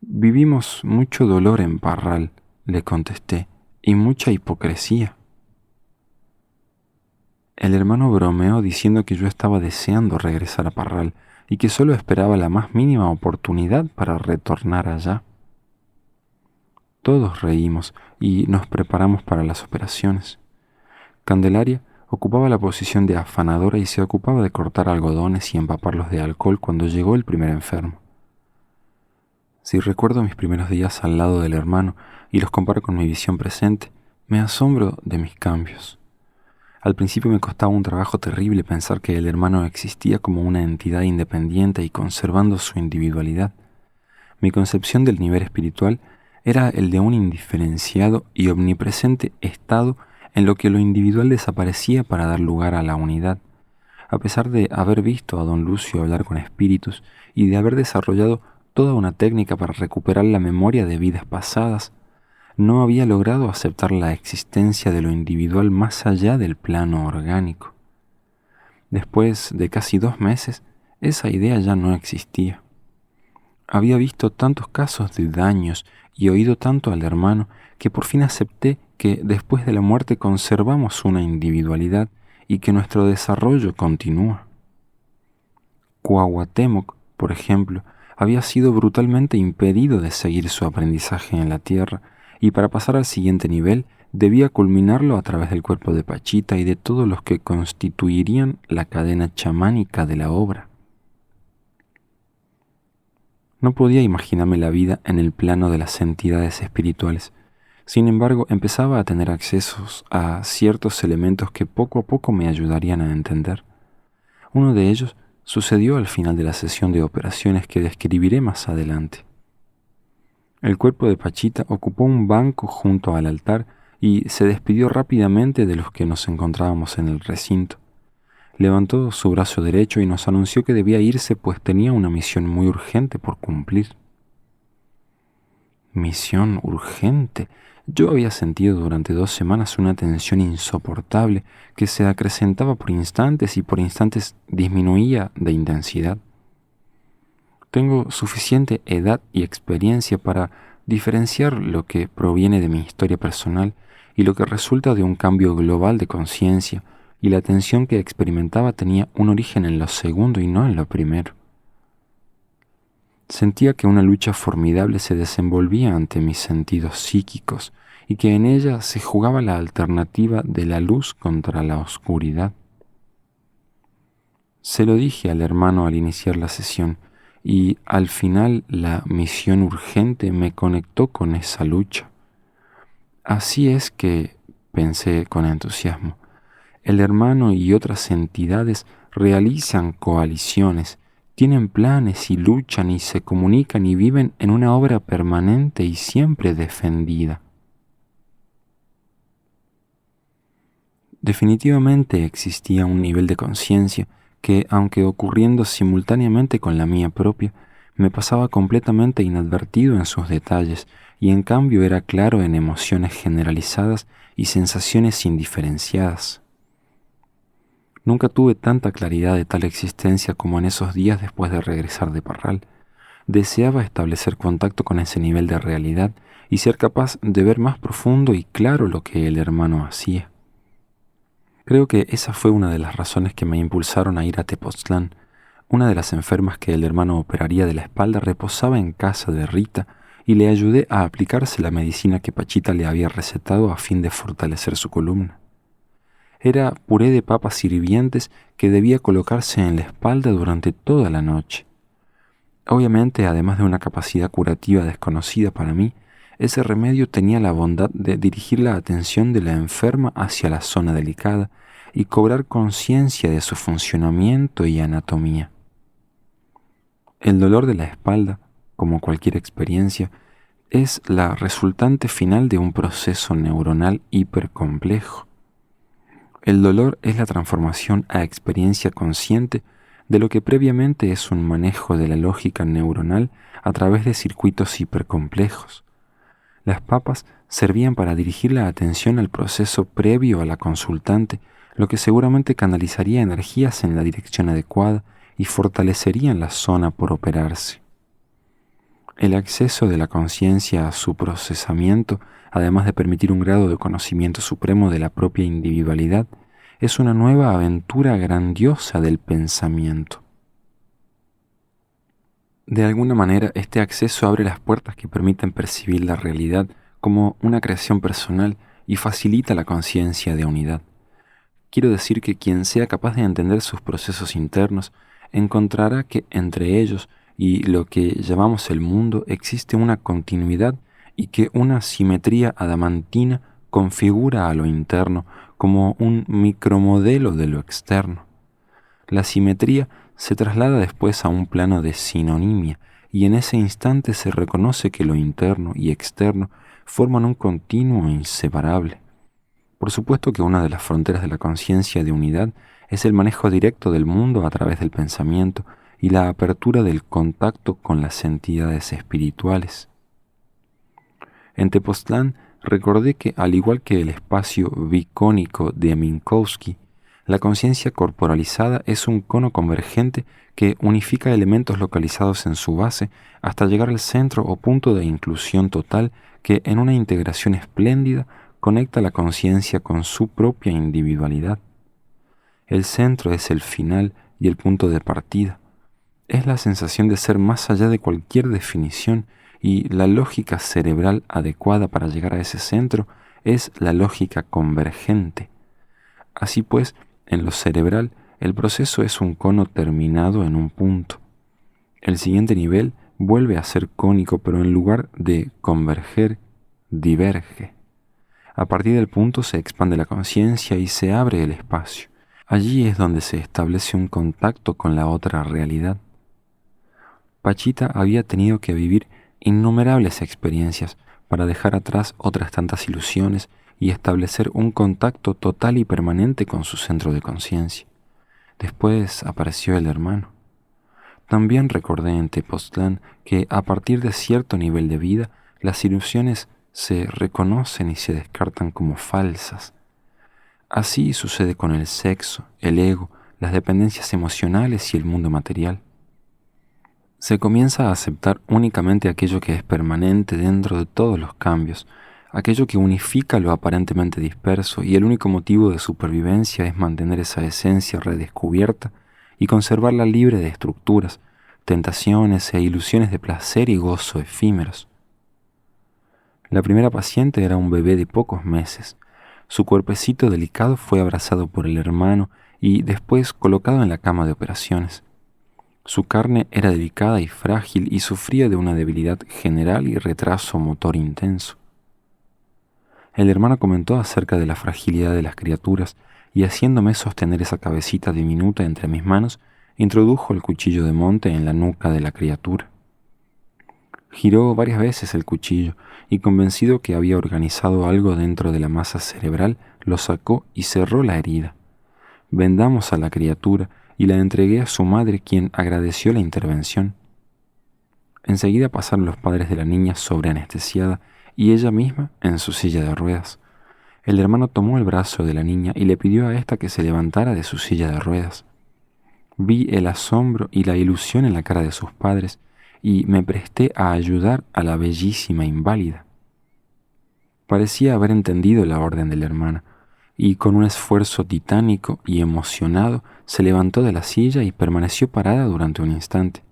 Vivimos mucho dolor en Parral, le contesté, y mucha hipocresía. El hermano bromeó diciendo que yo estaba deseando regresar a Parral y que solo esperaba la más mínima oportunidad para retornar allá. Todos reímos y nos preparamos para las operaciones. Candelaria ocupaba la posición de afanadora y se ocupaba de cortar algodones y empaparlos de alcohol cuando llegó el primer enfermo. Si recuerdo mis primeros días al lado del hermano y los comparo con mi visión presente, me asombro de mis cambios. Al principio me costaba un trabajo terrible pensar que el hermano existía como una entidad independiente y conservando su individualidad. Mi concepción del nivel espiritual era el de un indiferenciado y omnipresente estado en lo que lo individual desaparecía para dar lugar a la unidad. A pesar de haber visto a don Lucio hablar con espíritus y de haber desarrollado toda una técnica para recuperar la memoria de vidas pasadas, no había logrado aceptar la existencia de lo individual más allá del plano orgánico. Después de casi 2 meses, esa idea ya no existía. Había visto tantos casos de daños y oído tanto al hermano que por fin acepté que después de la muerte conservamos una individualidad y que nuestro desarrollo continúa. Cuauhtémoc, por ejemplo, había sido brutalmente impedido de seguir su aprendizaje en la tierra y para pasar al siguiente nivel debía culminarlo a través del cuerpo de Pachita y de todos los que constituirían la cadena chamánica de la obra. No podía imaginarme la vida en el plano de las entidades espirituales. Sin embargo, empezaba a tener accesos a ciertos elementos que poco a poco me ayudarían a entender. Uno de ellos sucedió al final de la sesión de operaciones que describiré más adelante. El cuerpo de Pachita ocupó un banco junto al altar y se despidió rápidamente de los que nos encontrábamos en el recinto. Levantó su brazo derecho y nos anunció que debía irse pues tenía una misión muy urgente por cumplir. Misión urgente. Yo había sentido durante 2 semanas una tensión insoportable que se acrecentaba por instantes y por instantes disminuía de intensidad. Tengo suficiente edad y experiencia para diferenciar lo que proviene de mi historia personal y lo que resulta de un cambio global de conciencia, y la tensión que experimentaba tenía un origen en lo segundo y no en lo primero. Sentía que una lucha formidable se desenvolvía ante mis sentidos psíquicos y que en ella se jugaba la alternativa de la luz contra la oscuridad. Se lo dije al hermano al iniciar la sesión y al final la misión urgente me conectó con esa lucha. Así es que, pensé con entusiasmo, el hermano y otras entidades realizan coaliciones, tienen planes y luchan y se comunican y viven en una obra permanente y siempre defendida. Definitivamente existía un nivel de conciencia que, aunque ocurriendo simultáneamente con la mía propia, me pasaba completamente inadvertido en sus detalles y en cambio era claro en emociones generalizadas y sensaciones indiferenciadas. Nunca tuve tanta claridad de tal existencia como en esos días después de regresar de Parral. Deseaba establecer contacto con ese nivel de realidad y ser capaz de ver más profundo y claro lo que el hermano hacía. Creo que esa fue una de las razones que me impulsaron a ir a Tepoztlán. Una de las enfermas que el hermano operaría de la espalda reposaba en casa de Rita y le ayudé a aplicarse la medicina que Pachita le había recetado a fin de fortalecer su columna. Era puré de papas hirvientes que debía colocarse en la espalda durante toda la noche. Obviamente, además de una capacidad curativa desconocida para mí, ese remedio tenía la bondad de dirigir la atención de la enferma hacia la zona delicada y cobrar conciencia de su funcionamiento y anatomía. El dolor de la espalda, como cualquier experiencia, es la resultante final de un proceso neuronal hipercomplejo. El dolor es la transformación a experiencia consciente de lo que previamente es un manejo de la lógica neuronal a través de circuitos hipercomplejos. Las papas servían para dirigir la atención al proceso previo a la consultante, lo que seguramente canalizaría energías en la dirección adecuada y fortalecerían la zona por operarse. El acceso de la conciencia a su procesamiento, además de permitir un grado de conocimiento supremo de la propia individualidad, es una nueva aventura grandiosa del pensamiento. De alguna manera, este acceso abre las puertas que permiten percibir la realidad como una creación personal y facilita la conciencia de unidad. Quiero decir que quien sea capaz de entender sus procesos internos encontrará que entre ellos y lo que llamamos el mundo existe una continuidad y que una simetría adamantina configura a lo interno como un micromodelo de lo externo. La simetría se traslada después a un plano de sinonimia y en ese instante se reconoce que lo interno y externo forman un continuo inseparable. Por supuesto que una de las fronteras de la conciencia de unidad es el manejo directo del mundo a través del pensamiento y la apertura del contacto con las entidades espirituales. En Tepoztlán recordé que, al igual que el espacio bicónico de Minkowski, la conciencia corporalizada es un cono convergente que unifica elementos localizados en su base hasta llegar al centro o punto de inclusión total que, en una integración espléndida, conecta la conciencia con su propia individualidad. El centro es el final y el punto de partida. Es la sensación de ser más allá de cualquier definición y la lógica cerebral adecuada para llegar a ese centro es la lógica convergente. Así pues, en lo cerebral, el proceso es un cono terminado en un punto. El siguiente nivel vuelve a ser cónico, pero en lugar de converger, diverge. A partir del punto se expande la conciencia y se abre el espacio. Allí es donde se establece un contacto con la otra realidad. Pachita había tenido que vivir innumerables experiencias para dejar atrás otras tantas ilusiones y establecer un contacto total y permanente con su centro de conciencia. Después apareció el hermano. También recordé en Tepoztlán que a partir de cierto nivel de vida, las ilusiones se reconocen y se descartan como falsas. Así sucede con el sexo, el ego, las dependencias emocionales y el mundo material. Se comienza a aceptar únicamente aquello que es permanente dentro de todos los cambios, aquello que unifica lo aparentemente disperso, y el único motivo de supervivencia es mantener esa esencia redescubierta y conservarla libre de estructuras, tentaciones e ilusiones de placer y gozo efímeros. La primera paciente era un bebé de pocos meses. Su cuerpecito delicado fue abrazado por el hermano y después colocado en la cama de operaciones. Su carne era delicada y frágil y sufría de una debilidad general y retraso motor intenso. El hermano comentó acerca de la fragilidad de las criaturas y haciéndome sostener esa cabecita diminuta entre mis manos, introdujo el cuchillo de monte en la nuca de la criatura. Giró varias veces el cuchillo y convencido que había organizado algo dentro de la masa cerebral, lo sacó y cerró la herida. Vendamos a la criatura y la entregué a su madre, quien agradeció la intervención. Enseguida pasaron los padres de la niña sobreanestesiada y ella misma en su silla de ruedas. El hermano tomó el brazo de la niña y le pidió a ésta que se levantara de su silla de ruedas. Vi el asombro y la ilusión en la cara de sus padres y me presté a ayudar a la bellísima inválida. Parecía haber entendido la orden de la hermana y con un esfuerzo titánico y emocionado se levantó de la silla y permaneció parada durante un instante.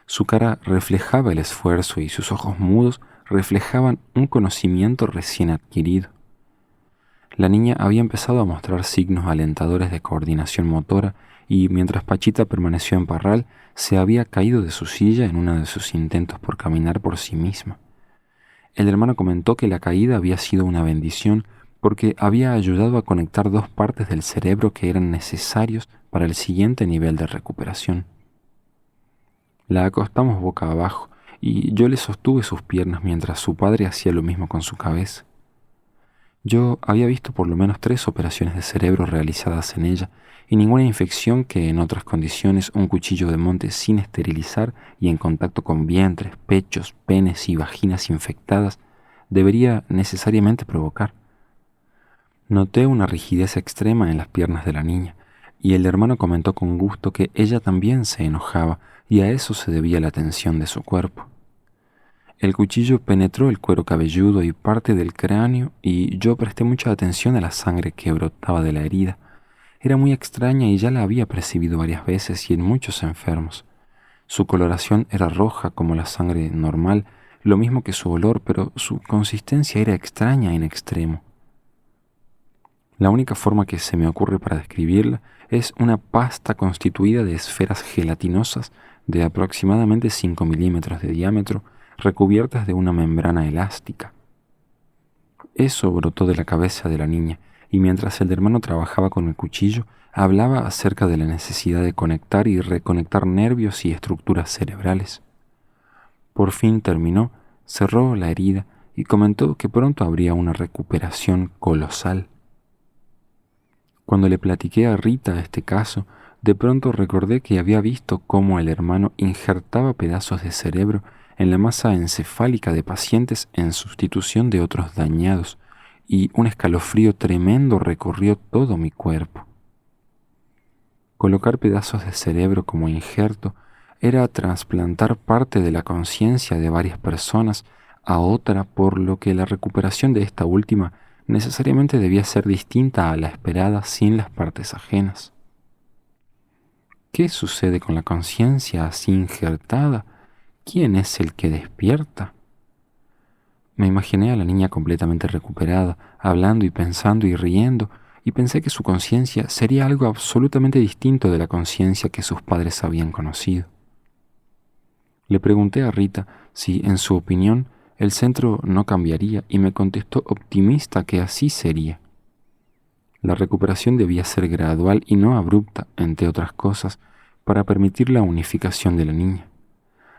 Su cara reflejaba el esfuerzo y sus ojos mudos reflejaban un conocimiento recién adquirido. La niña había empezado a mostrar signos alentadores de coordinación motora y mientras Pachita permaneció en Parral, se había caído de su silla en uno de sus intentos por caminar por sí misma. El hermano comentó que la caída había sido una bendición porque había ayudado a conectar dos partes del cerebro que eran necesarios para el siguiente nivel de recuperación. La acostamos boca abajo y yo le sostuve sus piernas mientras su padre hacía lo mismo con su cabeza. Yo había visto por lo menos 3 operaciones de cerebro realizadas en ella y ninguna infección que en otras condiciones un cuchillo de monte sin esterilizar y en contacto con vientres, pechos, penes y vaginas infectadas debería necesariamente provocar. Noté una rigidez extrema en las piernas de la niña y el hermano comentó con gusto que ella también se enojaba y a eso se debía la tensión de su cuerpo. El cuchillo penetró el cuero cabelludo y parte del cráneo y yo presté mucha atención a la sangre que brotaba de la herida. Era muy extraña y ya la había percibido varias veces y en muchos enfermos. Su coloración era roja como la sangre normal, lo mismo que su olor, pero su consistencia era extraña en extremo. La única forma que se me ocurre para describirla es una pasta constituida de esferas gelatinosas de aproximadamente 5 milímetros de diámetro, recubiertas de una membrana elástica. Eso brotó de la cabeza de la niña, y mientras el hermano trabajaba con el cuchillo, hablaba acerca de la necesidad de conectar y reconectar nervios y estructuras cerebrales. Por fin terminó, cerró la herida y comentó que pronto habría una recuperación colosal. Cuando le platiqué a Rita este caso, de pronto recordé que había visto cómo el hermano injertaba pedazos de cerebro en la masa encefálica de pacientes en sustitución de otros dañados, y un escalofrío tremendo recorrió todo mi cuerpo. Colocar pedazos de cerebro como injerto era trasplantar parte de la conciencia de varias personas a otra, por lo que la recuperación de esta última necesariamente debía ser distinta a la esperada sin las partes ajenas. ¿Qué sucede con la conciencia así injertada? ¿Quién es el que despierta? Me imaginé a la niña completamente recuperada, hablando y pensando y riendo, y pensé que su conciencia sería algo absolutamente distinto de la conciencia que sus padres habían conocido. Le pregunté a Rita si, en su opinión, el centro no cambiaría y me contestó optimista que así sería. La recuperación debía ser gradual y no abrupta, entre otras cosas, para permitir la unificación de la niña.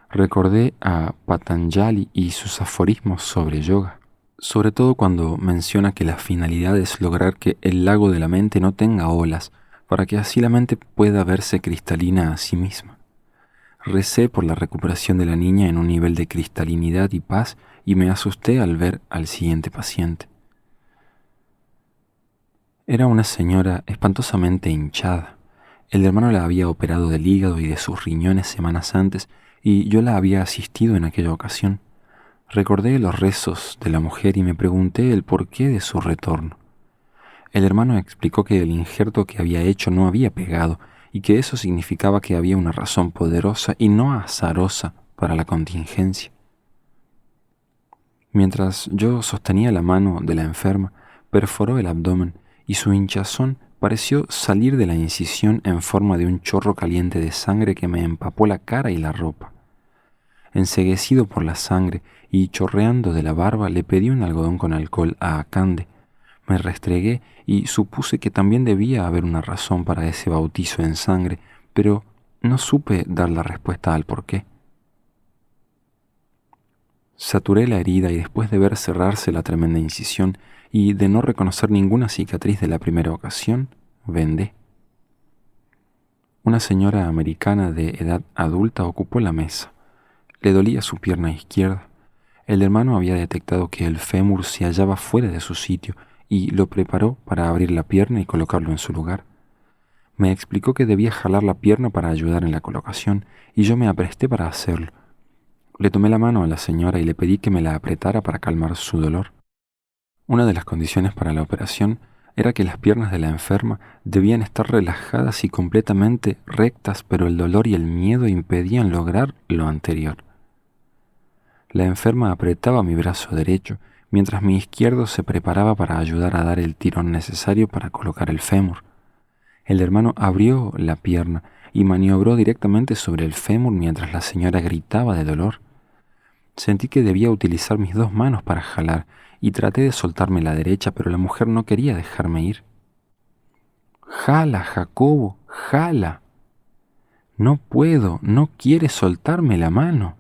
Recordé a Patanjali y sus aforismos sobre yoga, sobre todo cuando menciona que la finalidad es lograr que el lago de la mente no tenga olas, para que así la mente pueda verse cristalina a sí misma. Recé por la recuperación de la niña en un nivel de cristalinidad y paz y me asusté al ver al siguiente paciente. Era una señora espantosamente hinchada. El hermano la había operado del hígado y de sus riñones semanas antes y yo la había asistido en aquella ocasión. Recordé los rezos de la mujer y me pregunté el porqué de su retorno. El hermano explicó que el injerto que había hecho no había pegado y que eso significaba que había una razón poderosa y no azarosa para la contingencia. Mientras yo sostenía la mano de la enferma, perforó el abdomen y su hinchazón pareció salir de la incisión en forma de un chorro caliente de sangre que me empapó la cara y la ropa. Enceguecido por la sangre y chorreando de la barba, le pedí un algodón con alcohol a Akande. Me restregué y supuse que también debía haber una razón para ese bautizo en sangre, pero no supe dar la respuesta al porqué. Saturé la herida y después de ver cerrarse la tremenda incisión y de no reconocer ninguna cicatriz de la primera ocasión, vendé. Una señora americana de edad adulta ocupó la mesa. Le dolía su pierna izquierda. El hermano había detectado que el fémur se hallaba fuera de su sitio y lo preparó para abrir la pierna y colocarlo en su lugar. Me explicó que debía jalar la pierna para ayudar en la colocación y yo me apresté para hacerlo. Le tomé la mano a la señora y le pedí que me la apretara para calmar su dolor. Una de las condiciones para la operación era que las piernas de la enferma debían estar relajadas y completamente rectas, pero el dolor y el miedo impedían lograr lo anterior. La enferma apretaba mi brazo derecho, mientras mi izquierdo se preparaba para ayudar a dar el tirón necesario para colocar el fémur. El hermano abrió la pierna y maniobró directamente sobre el fémur mientras la señora gritaba de dolor. Sentí que debía utilizar mis dos manos para jalar y traté de soltarme la derecha, pero la mujer no quería dejarme ir. «Jala, Jacobo, jala». «No puedo, no quiere soltarme la mano».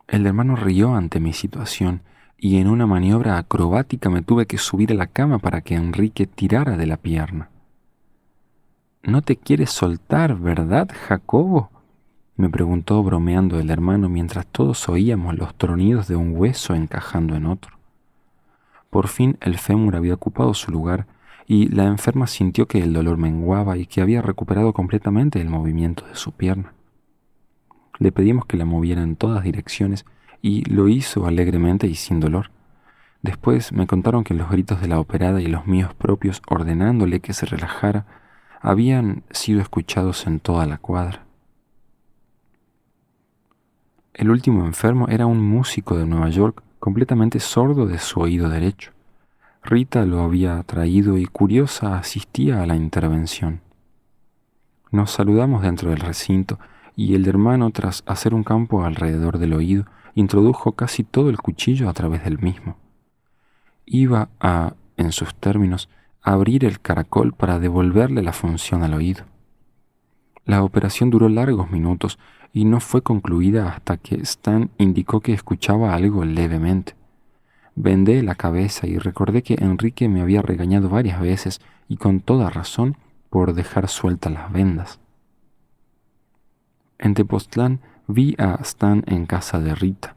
El hermano rió ante mi situación y en una maniobra acrobática me tuve que subir a la cama para que Enrique tirara de la pierna. «No te quieres soltar, ¿verdad, Jacobo?», me preguntó bromeando el hermano mientras todos oíamos los tronidos de un hueso encajando en otro. Por fin el fémur había ocupado su lugar y la enferma sintió que el dolor menguaba y que había recuperado completamente el movimiento de su pierna. Le pedimos que la moviera en todas direcciones y lo hizo alegremente y sin dolor. Después me contaron que los gritos de la operada y los míos propios ordenándole que se relajara habían sido escuchados en toda la cuadra. El último enfermo era un músico de Nueva York completamente sordo de su oído derecho. Rita lo había traído y curiosa asistía a la intervención. Nos saludamos dentro del recinto y el hermano, tras hacer un campo alrededor del oído, introdujo casi todo el cuchillo a través del mismo. Iba a, en sus términos, abrir el caracol para devolverle la función al oído. La operación duró largos minutos y no fue concluida hasta que Stan indicó que escuchaba algo levemente. Vendé la cabeza y recordé que Enrique me había regañado varias veces y con toda razón por dejar sueltas las vendas. En Tepoztlán vi a Stan en casa de Rita.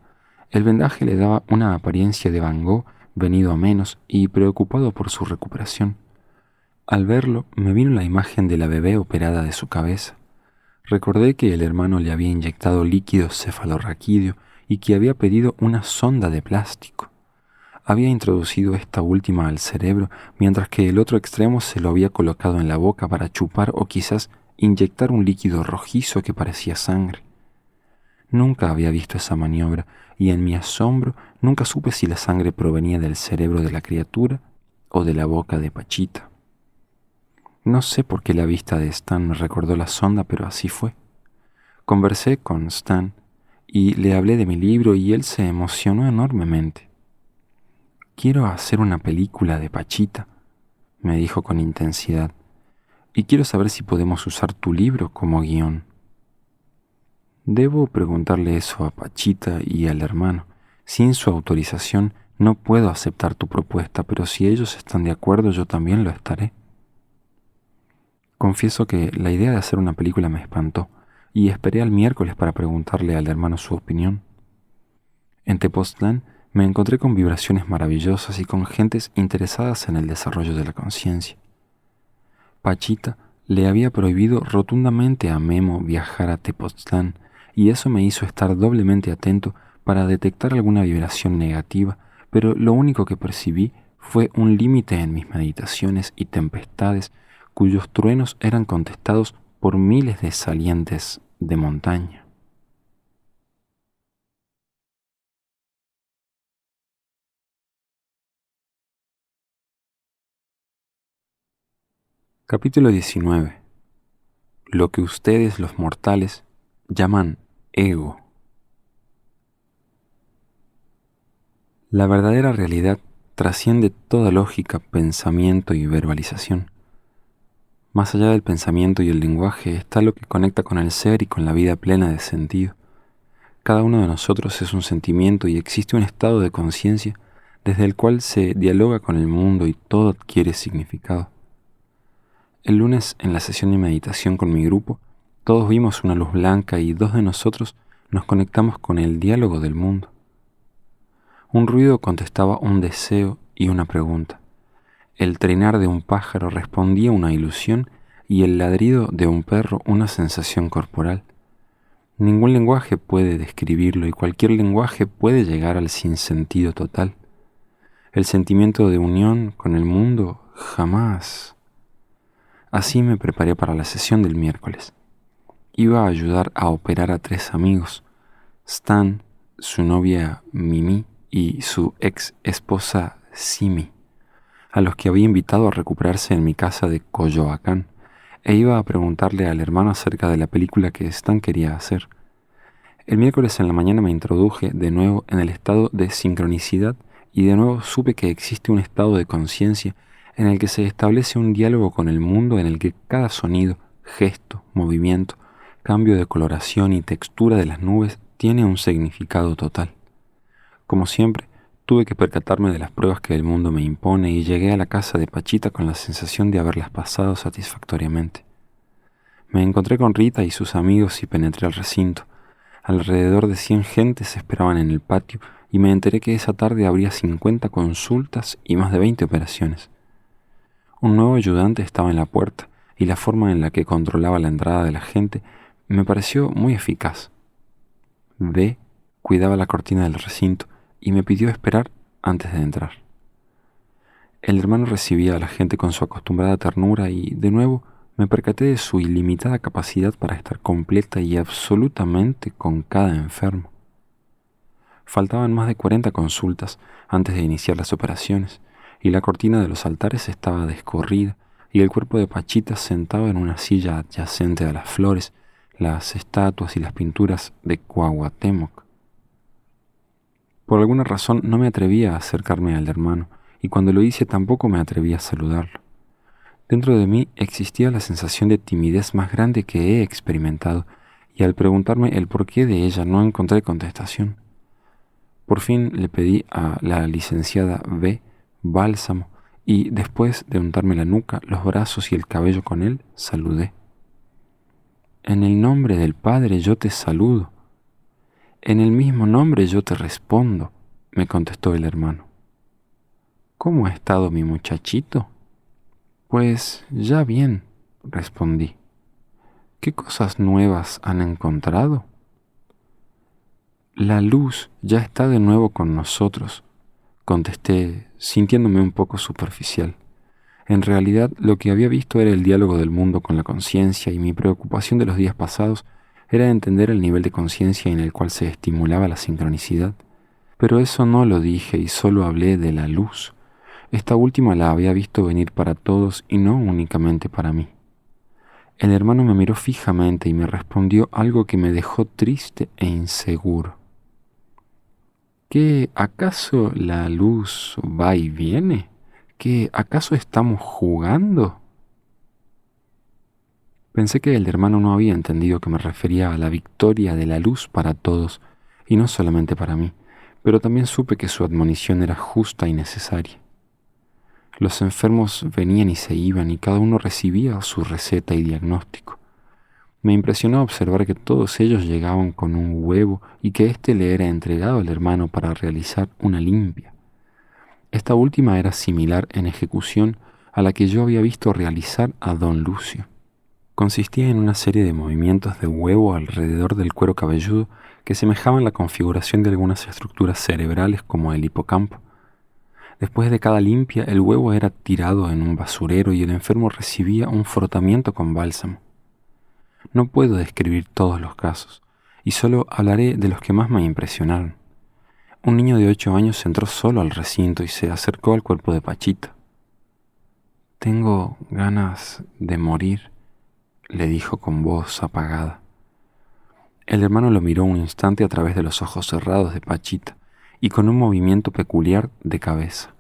El vendaje le daba una apariencia de Van Gogh venido a menos y preocupado por su recuperación. Al verlo me vino la imagen de la bebé operada de su cabeza. Recordé que el hermano le había inyectado líquido cefalorraquídeo y que había pedido una sonda de plástico. Había introducido esta última al cerebro, mientras que el otro extremo se lo había colocado en la boca para chupar o quizás inyectar un líquido rojizo que parecía sangre. Nunca había visto esa maniobra y en mi asombro nunca supe si la sangre provenía del cerebro de la criatura o de la boca de Pachita. No sé por qué la vista de Stan me recordó la sonda, pero así fue. Conversé con Stan y le hablé de mi libro y él se emocionó enormemente. «Quiero hacer una película de Pachita», me dijo con intensidad, «y quiero saber si podemos usar tu libro como guión». Debo preguntarle eso a Pachita y al hermano. Sin su autorización no puedo aceptar tu propuesta, pero si ellos están de acuerdo yo también lo estaré. Confieso que la idea de hacer una película me espantó y esperé al miércoles para preguntarle al hermano su opinión. En Tepoztlán me encontré con vibraciones maravillosas y con gentes interesadas en el desarrollo de la conciencia. Pachita le había prohibido rotundamente a Memo viajar a Tepoztlán y eso me hizo estar doblemente atento para detectar alguna vibración negativa, pero lo único que percibí fue un límite en mis meditaciones y tempestades cuyos truenos eran contestados por miles de salientes de montaña. Capítulo 19. Lo que ustedes, los mortales, llaman ego. La verdadera realidad trasciende toda lógica, pensamiento y verbalización. Más allá del pensamiento y el lenguaje está lo que conecta con el ser y con la vida plena de sentido. Cada uno de nosotros es un sentimiento y existe un estado de conciencia desde el cual se dialoga con el mundo y todo adquiere significado. El lunes, en la sesión de meditación con mi grupo, todos vimos una luz blanca y dos de nosotros nos conectamos con el diálogo del mundo. Un ruido contestaba un deseo y una pregunta. El trinar de un pájaro respondía a una ilusión y el ladrido de un perro una sensación corporal. Ningún lenguaje puede describirlo y cualquier lenguaje puede llegar al sinsentido total. El sentimiento de unión con el mundo jamás. Así me preparé para la sesión del miércoles. Iba a ayudar a operar a 3 amigos, Stan, su novia Mimi y su ex esposa Simi, a los que había invitado a recuperarse en mi casa de Coyoacán, e iba a preguntarle al hermano acerca de la película que Stan quería hacer. El miércoles en la mañana me introduje de nuevo en el estado de sincronicidad y de nuevo supe que existe un estado de conciencia en el que se establece un diálogo con el mundo en el que cada sonido, gesto, movimiento, cambio de coloración y textura de las nubes tiene un significado total. Como siempre, tuve que percatarme de las pruebas que el mundo me impone y llegué a la casa de Pachita con la sensación de haberlas pasado satisfactoriamente. Me encontré con Rita y sus amigos y penetré al recinto. Alrededor de 100 gentes esperaban en el patio y me enteré que esa tarde habría 50 consultas y más de 20 operaciones. Un nuevo ayudante estaba en la puerta y la forma en la que controlaba la entrada de la gente me pareció muy eficaz. B cuidaba la cortina del recinto y me pidió esperar antes de entrar. El hermano recibía a la gente con su acostumbrada ternura y, de nuevo, me percaté de su ilimitada capacidad para estar completa y absolutamente con cada enfermo. Faltaban más de 40 consultas antes de iniciar las operaciones, y la cortina de los altares estaba descorrida, y el cuerpo de Pachita sentado en una silla adyacente a las flores, las estatuas y las pinturas de Cuauhtémoc. Por alguna razón no me atrevía a acercarme al hermano, y cuando lo hice tampoco me atreví a saludarlo. Dentro de mí existía la sensación de timidez más grande que he experimentado, y al preguntarme el porqué de ella no encontré contestación. Por fin le pedí a la licenciada B bálsamo y, después de untarme la nuca, los brazos y el cabello con él, saludé. En el nombre del Padre yo te saludo. En el mismo nombre yo te respondo, me contestó el hermano. ¿Cómo ha estado mi muchachito? Pues ya bien, respondí. ¿Qué cosas nuevas han encontrado? La luz ya está de nuevo con nosotros, contesté, sintiéndome un poco superficial. En realidad, lo que había visto era el diálogo del mundo con la conciencia y mi preocupación de los días pasados era entender el nivel de conciencia en el cual se estimulaba la sincronicidad. Pero eso no lo dije y solo hablé de la luz. Esta última la había visto venir para todos y no únicamente para mí. El hermano me miró fijamente y me respondió algo que me dejó triste e inseguro. ¿Qué acaso la luz va y viene? ¿Qué acaso estamos jugando? Pensé que el hermano no había entendido que me refería a la victoria de la luz para todos, y no solamente para mí, pero también supe que su admonición era justa y necesaria. Los enfermos venían y se iban y cada uno recibía su receta y diagnóstico. Me impresionó observar que todos ellos llegaban con un huevo y que éste le era entregado al hermano para realizar una limpia. Esta última era similar en ejecución a la que yo había visto realizar a don Lucio. Consistía en una serie de movimientos de huevo alrededor del cuero cabelludo que semejaban la configuración de algunas estructuras cerebrales como el hipocampo. Después de cada limpia, el huevo era tirado en un basurero y el enfermo recibía un frotamiento con bálsamo. No puedo describir todos los casos, y solo hablaré de los que más me impresionaron. Un niño de 8 años entró solo al recinto y se acercó al cuerpo de Pachita. Tengo ganas de morir, le dijo con voz apagada. El hermano lo miró un instante a través de los ojos cerrados de Pachita y con un movimiento peculiar de cabeza.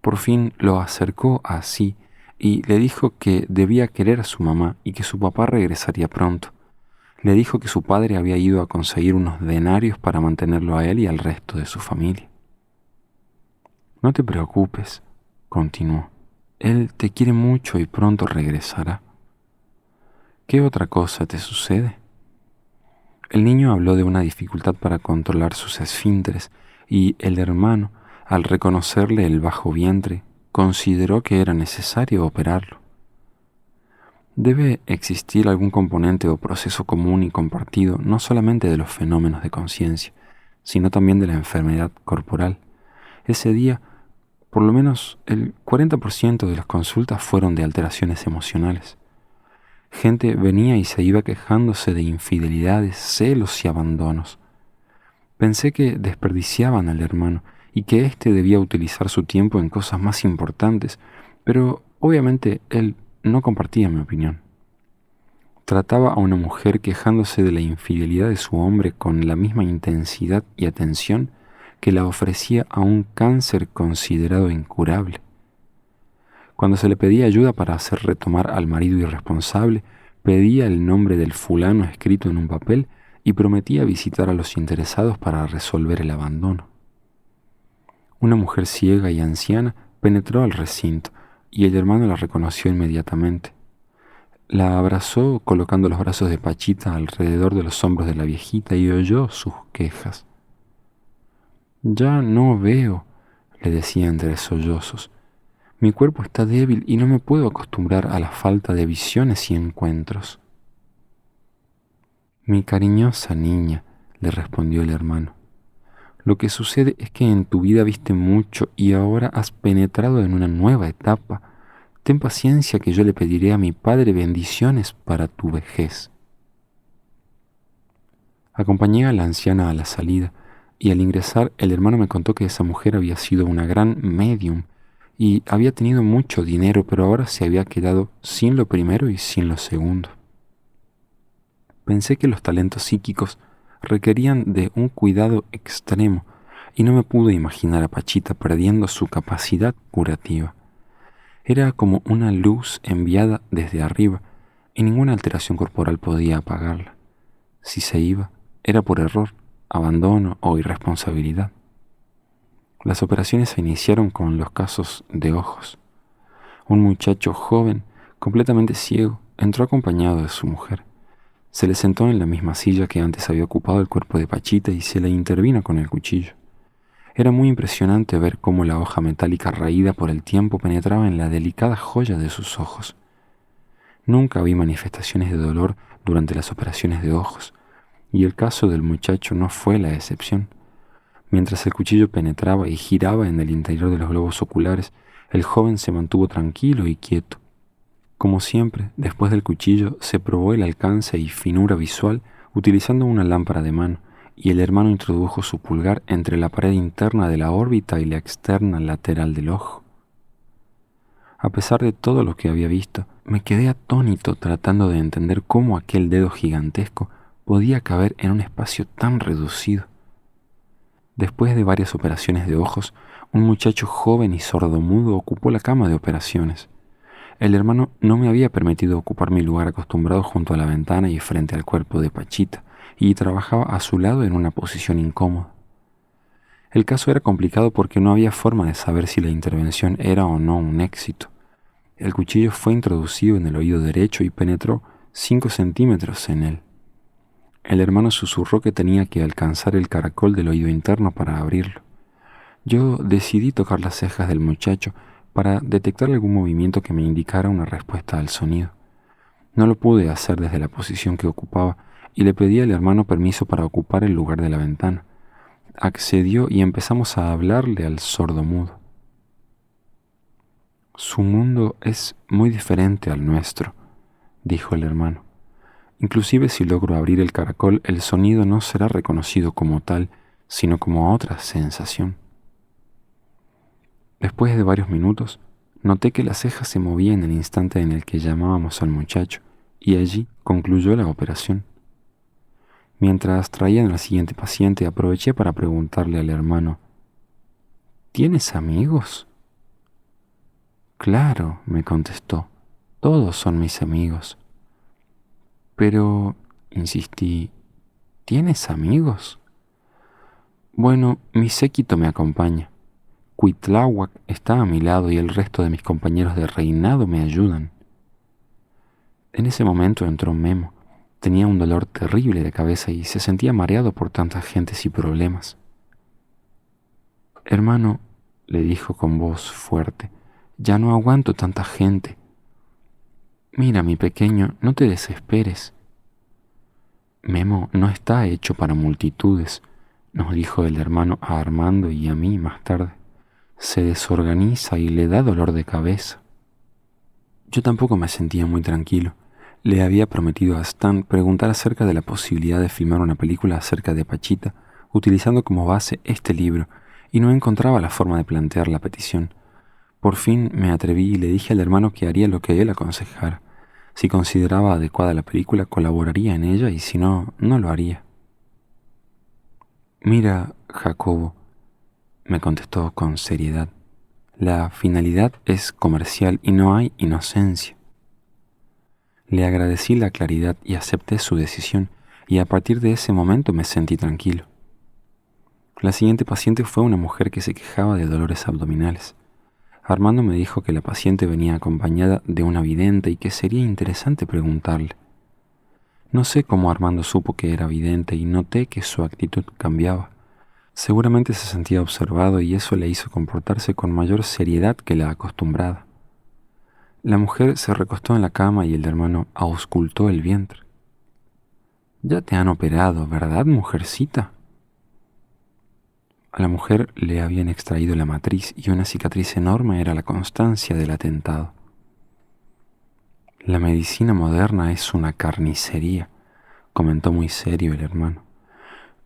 Por fin lo acercó a sí y le dijo que debía querer a su mamá y que su papá regresaría pronto. Le dijo que su padre había ido a conseguir unos denarios para mantenerlo a él y al resto de su familia. No te preocupes, continuó. Él te quiere mucho y pronto regresará. ¿Qué otra cosa te sucede? El niño habló de una dificultad para controlar sus esfínteres y el hermano, al reconocerle el bajo vientre, consideró que era necesario operarlo. Debe existir algún componente o proceso común y compartido no solamente de los fenómenos de conciencia, sino también de la enfermedad corporal. Ese día, por lo menos el 40% de las consultas fueron de alteraciones emocionales. Gente venía y se iba quejándose de infidelidades, celos y abandonos. Pensé que desperdiciaban al hermano y que éste debía utilizar su tiempo en cosas más importantes, pero obviamente él no compartía mi opinión. Trataba a una mujer quejándose de la infidelidad de su hombre con la misma intensidad y atención que la ofrecía a un cáncer considerado incurable. Cuando se le pedía ayuda para hacer retomar al marido irresponsable, pedía el nombre del fulano escrito en un papel y prometía visitar a los interesados para resolver el abandono. Una mujer ciega y anciana penetró al recinto y el hermano la reconoció inmediatamente. La abrazó colocando los brazos de Pachita alrededor de los hombros de la viejita y oyó sus quejas. «Ya no veo», le decía entre sollozos. «Mi cuerpo está débil y no me puedo acostumbrar a la falta de visiones y encuentros». «Mi cariñosa niña», le respondió el hermano, «lo que sucede es que en tu vida viste mucho y ahora has penetrado en una nueva etapa. Ten paciencia que yo le pediré a mi padre bendiciones para tu vejez». Acompañé a la anciana a la salida y al ingresar el hermano me contó que esa mujer había sido una gran médium y había tenido mucho dinero, pero ahora se había quedado sin lo primero y sin lo segundo. Pensé que los talentos psíquicos requerían de un cuidado extremo y no me pude imaginar a Pachita perdiendo su capacidad curativa. Era como una luz enviada desde arriba y ninguna alteración corporal podía apagarla. Si se iba, era por error, abandono o irresponsabilidad. Las operaciones se iniciaron con los casos de ojos. Un muchacho joven, completamente ciego, entró acompañado de su mujer. Se le sentó en la misma silla que antes había ocupado el cuerpo de Pachita y se le intervino con el cuchillo. Era muy impresionante ver cómo la hoja metálica raída por el tiempo penetraba en la delicada joya de sus ojos. Nunca vi manifestaciones de dolor durante las operaciones de ojos, y el caso del muchacho no fue la excepción. Mientras el cuchillo penetraba y giraba en el interior de los globos oculares, el joven se mantuvo tranquilo y quieto. Como siempre, después del cuchillo se probó el alcance y finura visual utilizando una lámpara de mano, y el hermano introdujo su pulgar entre la pared interna de la órbita y la externa lateral del ojo. A pesar de todo lo que había visto, me quedé atónito tratando de entender cómo aquel dedo gigantesco podía caber en un espacio tan reducido. Después de varias operaciones de ojos, un muchacho joven y sordomudo ocupó la cama de operaciones. El hermano no me había permitido ocupar mi lugar acostumbrado junto a la ventana y frente al cuerpo de Pachita, y trabajaba a su lado en una posición incómoda. El caso era complicado porque no había forma de saber si la intervención era o no un éxito. El cuchillo fue introducido en el oído derecho y penetró 5 centímetros en él. El hermano susurró que tenía que alcanzar el caracol del oído interno para abrirlo. Yo decidí tocar las cejas del muchacho para detectar algún movimiento que me indicara una respuesta al sonido. No lo pude hacer desde la posición que ocupaba y le pedí al hermano permiso para ocupar el lugar de la ventana. Accedió y empezamos a hablarle al sordomudo. «Su mundo es muy diferente al nuestro», dijo el hermano. «Inclusive si logro abrir el caracol, el sonido no será reconocido como tal, sino como otra sensación». Después de varios minutos, Noté que las cejas se movían en el instante en el que llamábamos al muchacho, y allí concluyó la operación. Mientras traían al siguiente paciente, aproveché para preguntarle al hermano: ¿Tienes amigos? Claro, me contestó, todos son mis amigos. Pero, insistí, ¿tienes amigos? Bueno, mi séquito me acompaña. Cuitláhuac está a mi lado y el resto de mis compañeros de reinado me ayudan. En ese momento entró Memo. Tenía un dolor terrible de cabeza y se sentía mareado por tantas gentes y problemas. Hermano, le dijo con voz fuerte, ya no aguanto tanta gente. Mira, mi pequeño, no te desesperes. Memo no está hecho para multitudes, nos dijo el hermano a Armando y a mí más tarde. Se desorganiza y le da dolor de cabeza. Yo tampoco me sentía muy tranquilo. Le había prometido a Stan preguntar acerca de la posibilidad de filmar una película acerca de Pachita, utilizando como base este libro, y no encontraba la forma de plantear la petición. Por fin me atreví y le dije al hermano que haría lo que él aconsejara. Si consideraba adecuada la película, colaboraría en ella, y si no, no lo haría. Mira, Jacobo, me contestó con seriedad, la finalidad es comercial y no hay inocencia. Le agradecí la claridad y acepté su decisión, y a partir de ese momento me sentí tranquilo. La siguiente paciente fue una mujer que se quejaba de dolores abdominales. Armando me dijo que la paciente venía acompañada de una vidente y que sería interesante preguntarle. No sé cómo Armando supo que era vidente y noté que su actitud cambiaba. Seguramente se sentía observado y eso le hizo comportarse con mayor seriedad que la acostumbrada. La mujer se recostó en la cama y el hermano auscultó el vientre. «Ya te han operado, ¿verdad, mujercita?» A la mujer le habían extraído la matriz y una cicatriz enorme era la constancia del atentado. «La medicina moderna es una carnicería», comentó muy serio el hermano.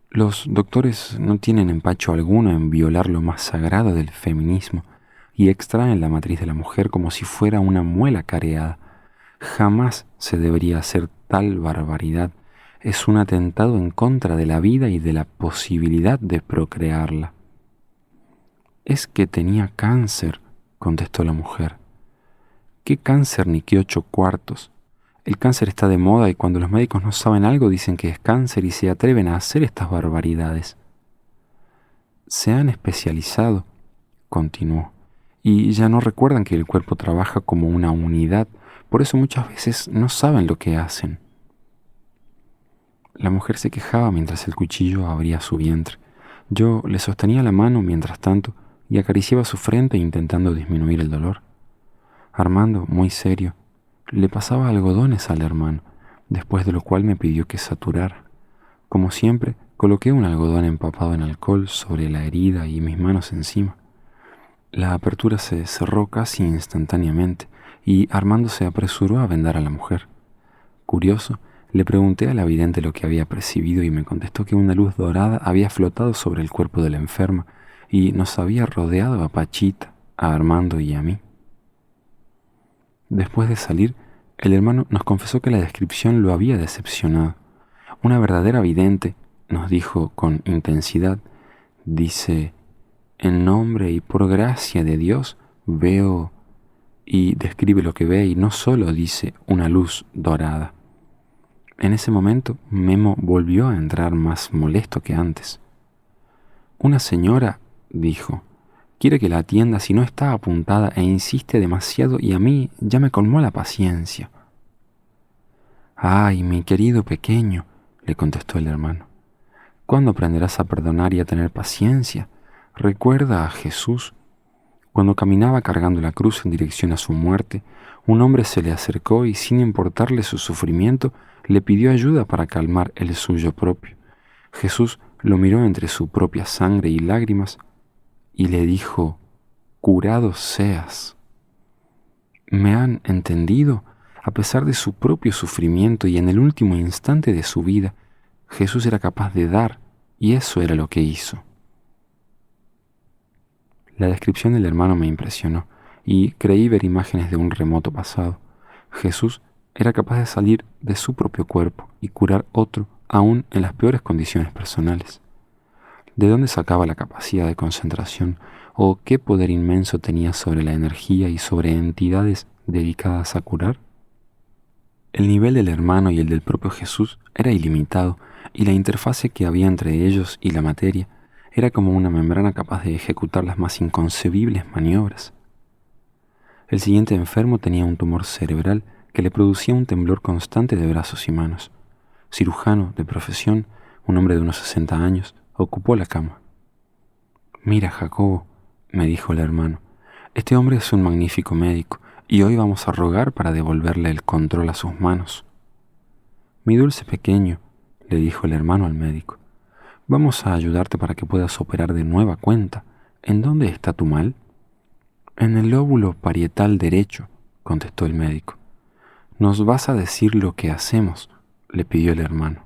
«Los doctores no tienen empacho alguno en violar lo más sagrado del feminismo y extraen la matriz de la mujer como si fuera una muela careada. Jamás se debería hacer tal barbaridad. Es un atentado en contra de la vida y de la posibilidad de procrearla». «Es que tenía cáncer», contestó la mujer. «¿Qué cáncer ni qué 8 cuartos? El cáncer está de moda y cuando los médicos no saben algo dicen que es cáncer y se atreven a hacer estas barbaridades». «Se han especializado», continuó, «y ya no recuerdan que el cuerpo trabaja como una unidad, por eso muchas veces no saben lo que hacen». La mujer se quejaba mientras el cuchillo abría su vientre. Yo le sostenía la mano mientras tanto y acariciaba su frente intentando disminuir el dolor. Armando, muy serio, le pasaba algodones al hermano, después de lo cual me pidió que saturara. Como siempre, coloqué un algodón empapado en alcohol sobre la herida y mis manos encima. La apertura se cerró casi instantáneamente y Armando se apresuró a vendar a la mujer. Curioso, le pregunté a la vidente lo que había percibido y me contestó que una luz dorada había flotado sobre el cuerpo de la enferma y nos había rodeado a Pachita, a Armando y a mí. Después de salir, el hermano nos confesó que la descripción lo había decepcionado. Una verdadera vidente, nos dijo con intensidad, dice: «En nombre y por gracia de Dios veo», y describe lo que ve y no solo dice una luz dorada. En ese momento, Memo volvió a entrar más molesto que antes. «Una señora», dijo, «quiere que la atienda si no está apuntada e insiste demasiado y a mí ya me colmó la paciencia». «Ay, mi querido pequeño», le contestó el hermano, «¿cuándo aprenderás a perdonar y a tener paciencia? Recuerda a Jesús. Cuando caminaba cargando la cruz en dirección a su muerte, un hombre se le acercó y sin importarle su sufrimiento, le pidió ayuda para calmar el suyo propio. Jesús lo miró entre su propia sangre y lágrimas y le dijo: «Curado seas». ¿Me han entendido? A pesar de su propio sufrimiento y en el último instante de su vida, Jesús era capaz de dar, y eso era lo que hizo. La descripción del hermano me impresionó, y creí ver imágenes de un remoto pasado. Jesús era capaz de salir de su propio cuerpo y curar otro, aún en las peores condiciones personales. ¿De dónde sacaba la capacidad de concentración o qué poder inmenso tenía sobre la energía y sobre entidades dedicadas a curar? El nivel del hermano y el del propio Jesús era ilimitado, y la interfase que había entre ellos y la materia era como una membrana capaz de ejecutar las más inconcebibles maniobras. El siguiente enfermo tenía un tumor cerebral que le producía un temblor constante de brazos y manos. Cirujano de profesión, un hombre de unos 60 años, ocupó la cama. «Mira, Jacobo», me dijo el hermano, «este hombre es un magnífico médico, y hoy vamos a rogar para devolverle el control a sus manos». «Mi dulce pequeño», le dijo el hermano al médico, «vamos a ayudarte para que puedas operar de nueva cuenta. ¿En dónde está tu mal?» «En el lóbulo parietal derecho», contestó el médico. «¿Nos vas a decir lo que hacemos?», le pidió el hermano.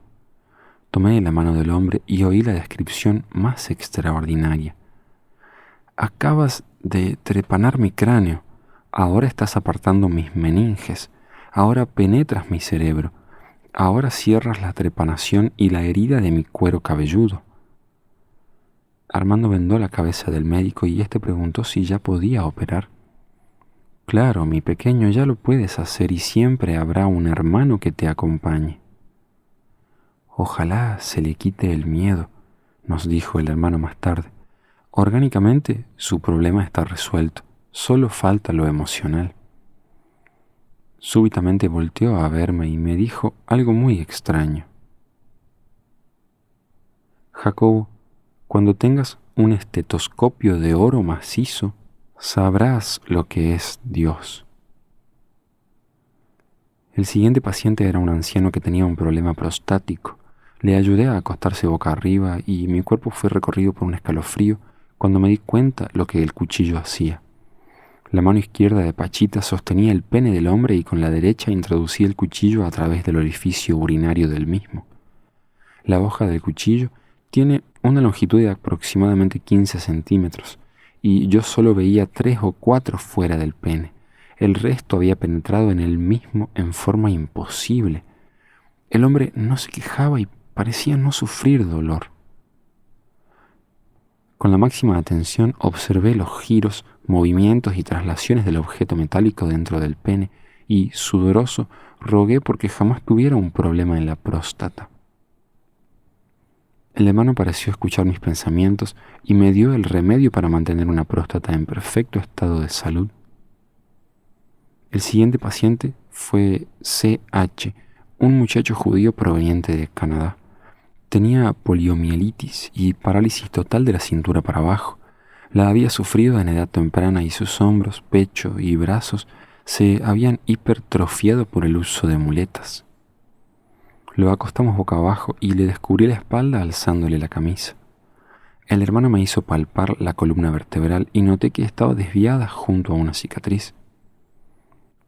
Tomé la mano del hombre y oí la descripción más extraordinaria. «Acabas de trepanar mi cráneo, ahora estás apartando mis meninges, ahora penetras mi cerebro, ahora cierras la trepanación y la herida de mi cuero cabelludo». Armando vendó la cabeza del médico y éste preguntó si ya podía operar. «Claro, mi pequeño, ya lo puedes hacer y siempre habrá un hermano que te acompañe». «Ojalá se le quite el miedo», nos dijo el hermano más tarde. «Orgánicamente su problema está resuelto, solo falta lo emocional». Súbitamente volteó a verme y me dijo algo muy extraño. «Jacobo, cuando tengas un estetoscopio de oro macizo, sabrás lo que es Dios». El siguiente paciente era un anciano que tenía un problema prostático. Le ayudé a acostarse boca arriba y mi cuerpo fue recorrido por un escalofrío cuando me di cuenta lo que el cuchillo hacía. La mano izquierda de Pachita sostenía el pene del hombre y con la derecha introducía el cuchillo a través del orificio urinario del mismo. La hoja del cuchillo tiene una longitud de aproximadamente 15 centímetros y yo solo veía 3 o 4 fuera del pene. El resto había penetrado en el mismo en forma imposible. El hombre no se quejaba y parecía no sufrir dolor. Con la máxima atención observé los giros, movimientos y traslaciones del objeto metálico dentro del pene y, sudoroso, rogué porque jamás tuviera un problema en la próstata. El hermano pareció escuchar mis pensamientos y me dio el remedio para mantener una próstata en perfecto estado de salud. El siguiente paciente fue C.H., un muchacho judío proveniente de Canadá. Tenía poliomielitis y parálisis total de la cintura para abajo. La había sufrido en edad temprana y sus hombros, pecho y brazos se habían hipertrofiado por el uso de muletas. Lo acostamos boca abajo y le descubrí la espalda alzándole la camisa. El hermano me hizo palpar la columna vertebral y noté que estaba desviada junto a una cicatriz.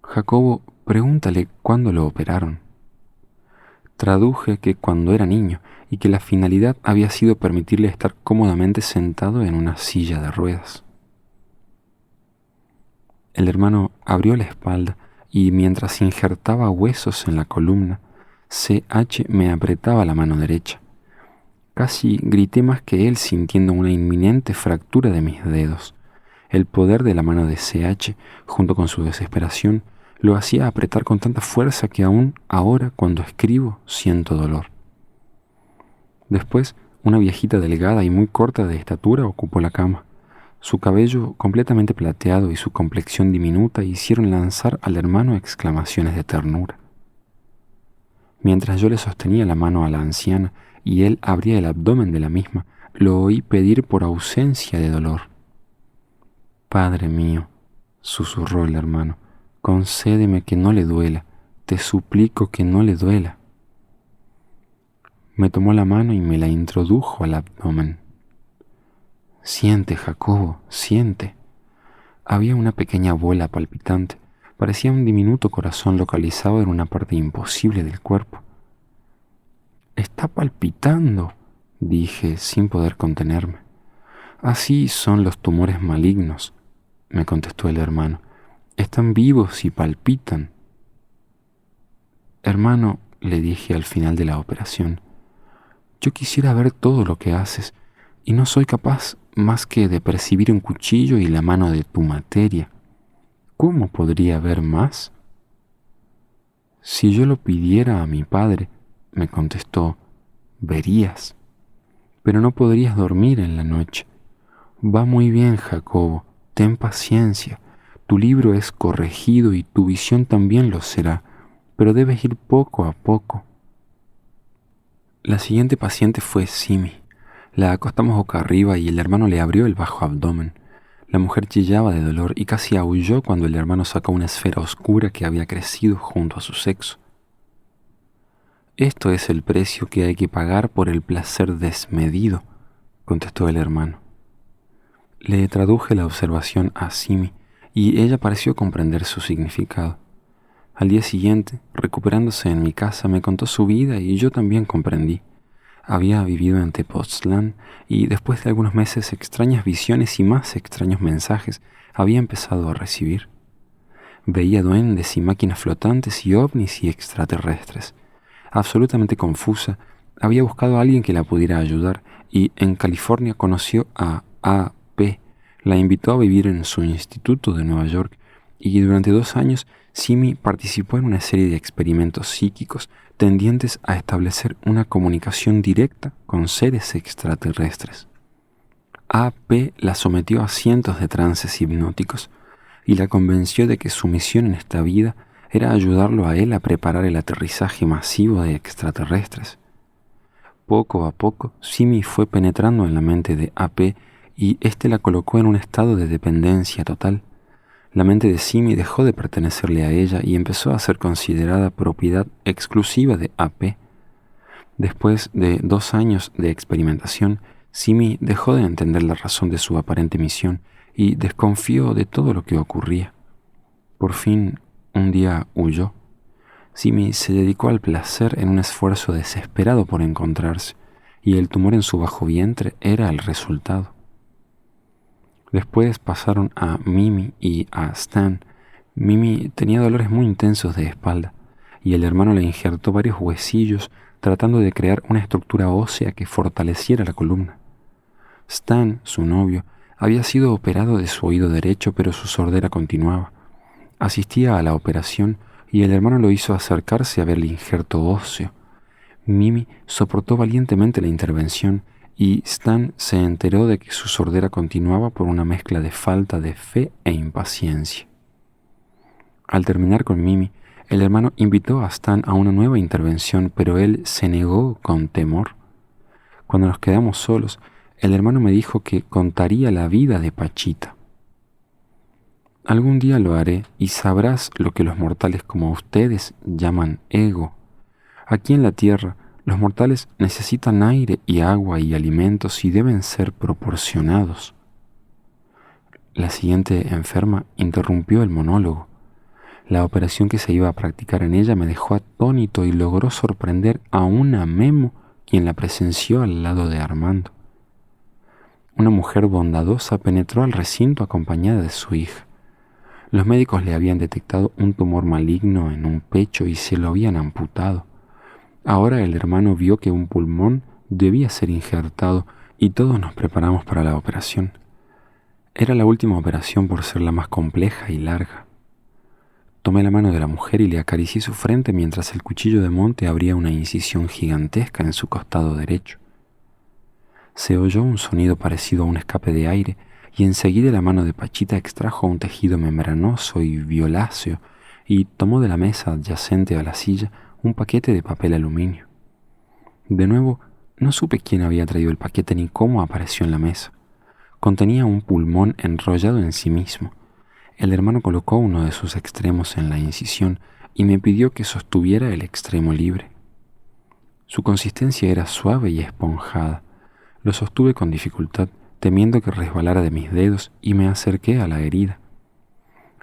«Jacobo, pregúntale cuándo lo operaron». Traduje que cuando era niño y que la finalidad había sido permitirle estar cómodamente sentado en una silla de ruedas. El hermano abrió la espalda y mientras injertaba huesos en la columna, C.H. me apretaba la mano derecha. Casi grité más que él sintiendo una inminente fractura de mis dedos. El poder de la mano de C.H., junto con su desesperación, lo hacía apretar con tanta fuerza que aún ahora, cuando escribo, siento dolor. Después, una viejita delgada y muy corta de estatura ocupó la cama. Su cabello completamente plateado y su complexión diminuta hicieron lanzar al hermano exclamaciones de ternura. Mientras yo le sostenía la mano a la anciana y él abría el abdomen de la misma, lo oí pedir por ausencia de dolor. «Padre mío», susurró el hermano, «concédeme que no le duela, te suplico que no le duela». Me tomó la mano y me la introdujo al abdomen. «Siente, Jacobo, siente». Había una pequeña bola palpitante, parecía un diminuto corazón localizado en una parte imposible del cuerpo. «Está palpitando», dije sin poder contenerme. «Así son los tumores malignos», me contestó el hermano. Están vivos y palpitan. Hermano, le dije al final de la operación, yo quisiera ver todo lo que haces y no soy capaz más que de percibir un cuchillo y la mano de tu materia. ¿Cómo podría ver más? Si yo lo pidiera a mi padre, me contestó, verías, pero no podrías dormir en la noche. Va muy bien, Jacobo, ten paciencia. Tu libro es corregido y tu visión también lo será, pero debes ir poco a poco. La siguiente paciente fue Simi. La acostamos boca arriba y el hermano le abrió el bajo abdomen. La mujer chillaba de dolor y casi aulló cuando el hermano sacó una esfera oscura que había crecido junto a su sexo. Esto es el precio que hay que pagar por el placer desmedido, contestó el hermano. Le traduje la observación a Simi y ella pareció comprender su significado. Al día siguiente, recuperándose en mi casa, me contó su vida y yo también comprendí. Había vivido en Tepoztlán y después de algunos meses extrañas visiones y más extraños mensajes había empezado a recibir. Veía duendes y máquinas flotantes y ovnis y extraterrestres. Absolutamente confusa, había buscado a alguien que la pudiera ayudar y en California conoció a A.P. La invitó a vivir en su instituto de Nueva York y durante 2 años Simi participó en una serie de experimentos psíquicos tendientes a establecer una comunicación directa con seres extraterrestres. A.P. la sometió a cientos de trances hipnóticos y la convenció de que su misión en esta vida era ayudarlo a él a preparar el aterrizaje masivo de extraterrestres. Poco a poco, Simi fue penetrando en la mente de A.P. y éste la colocó en un estado de dependencia total. La mente de Simi dejó de pertenecerle a ella y empezó a ser considerada propiedad exclusiva de A.P. Después de 2 años de experimentación, Simi dejó de entender la razón de su aparente misión y desconfió de todo lo que ocurría. Por fin, un día huyó. Simi se dedicó al placer en un esfuerzo desesperado por encontrarse, y el tumor en su bajo vientre era el resultado. Después pasaron a Mimi y a Stan. Mimi tenía dolores muy intensos de espalda, y el hermano le injertó varios huesillos tratando de crear una estructura ósea que fortaleciera la columna. Stan, su novio, había sido operado de su oído derecho, pero su sordera continuaba. Asistía a la operación y el hermano lo hizo acercarse a ver el injerto óseo. Mimi soportó valientemente la intervención y Stan se enteró de que su sordera continuaba por una mezcla de falta de fe e impaciencia. Al terminar con Mimi, el hermano invitó a Stan a una nueva intervención, pero él se negó con temor. Cuando nos quedamos solos, el hermano me dijo que contaría la vida de Pachita. Algún día lo haré y sabrás lo que los mortales como ustedes llaman ego. Aquí en la tierra, los mortales necesitan aire y agua y alimentos y deben ser proporcionados. La siguiente enferma interrumpió el monólogo. La operación que se iba a practicar en ella me dejó atónito y logró sorprender a una Memo, quien la presenció al lado de Armando. Una mujer bondadosa penetró al recinto acompañada de su hija. Los médicos le habían detectado un tumor maligno en un pecho y se lo habían amputado. Ahora el hermano vio que un pulmón debía ser injertado y todos nos preparamos para la operación. Era la última operación por ser la más compleja y larga. Tomé la mano de la mujer y le acaricié su frente mientras el cuchillo de monte abría una incisión gigantesca en su costado derecho. Se oyó un sonido parecido a un escape de aire y enseguida la mano de Pachita extrajo un tejido membranoso y violáceo y tomó de la mesa adyacente a la silla un paquete de papel aluminio. De nuevo, no supe quién había traído el paquete ni cómo apareció en la mesa. Contenía un pulmón enrollado en sí mismo. El hermano colocó uno de sus extremos en la incisión y me pidió que sostuviera el extremo libre. Su consistencia era suave y esponjada. Lo sostuve con dificultad, temiendo que resbalara de mis dedos, y me acerqué a la herida.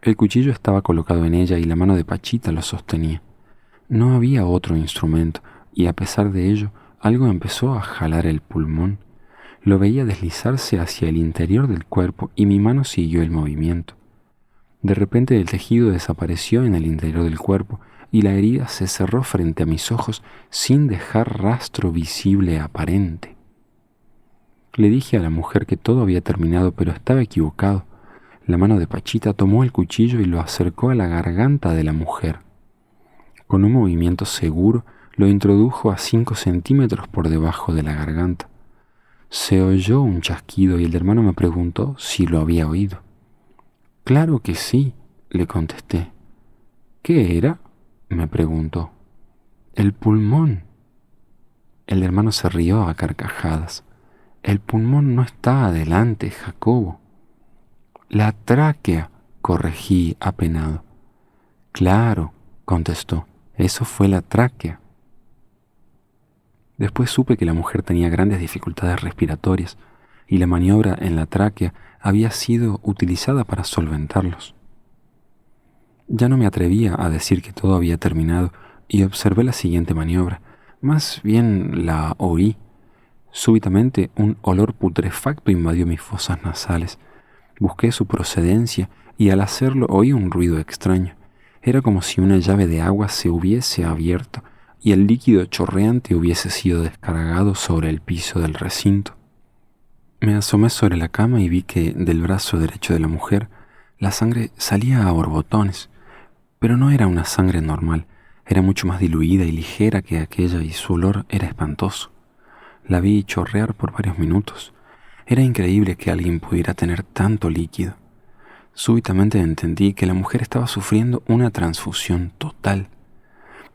El cuchillo estaba colocado en ella y la mano de Pachita lo sostenía. No había otro instrumento, y a pesar de ello, algo empezó a jalar el pulmón. Lo veía deslizarse hacia el interior del cuerpo y mi mano siguió el movimiento. De repente el tejido desapareció en el interior del cuerpo y la herida se cerró frente a mis ojos sin dejar rastro visible aparente. Le dije a la mujer que todo había terminado, pero estaba equivocado. La mano de Pachita tomó el cuchillo y lo acercó a la garganta de la mujer. Con un movimiento seguro, lo introdujo a 5 centímetros por debajo de la garganta. Se oyó un chasquido y el hermano me preguntó si lo había oído. «Claro que sí», le contesté. «¿Qué era?», me preguntó. «El pulmón». El hermano se rió a carcajadas. «El pulmón no está adelante, Jacobo». «La tráquea», corregí apenado. «Claro», contestó, «eso fue la tráquea». Después supe que la mujer tenía grandes dificultades respiratorias y la maniobra en la tráquea había sido utilizada para solventarlos. Ya no me atrevía a decir que todo había terminado y observé la siguiente maniobra. Más bien la oí. Súbitamente un olor putrefacto invadió mis fosas nasales. Busqué su procedencia y al hacerlo oí un ruido extraño. Era como si una llave de agua se hubiese abierto y el líquido chorreante hubiese sido descargado sobre el piso del recinto. Me asomé sobre la cama y vi que del brazo derecho de la mujer la sangre salía a borbotones, pero no era una sangre normal, era mucho más diluida y ligera que aquella y su olor era espantoso. La vi chorrear por varios minutos. Era increíble que alguien pudiera tener tanto líquido. Súbitamente entendí que la mujer estaba sufriendo una transfusión total.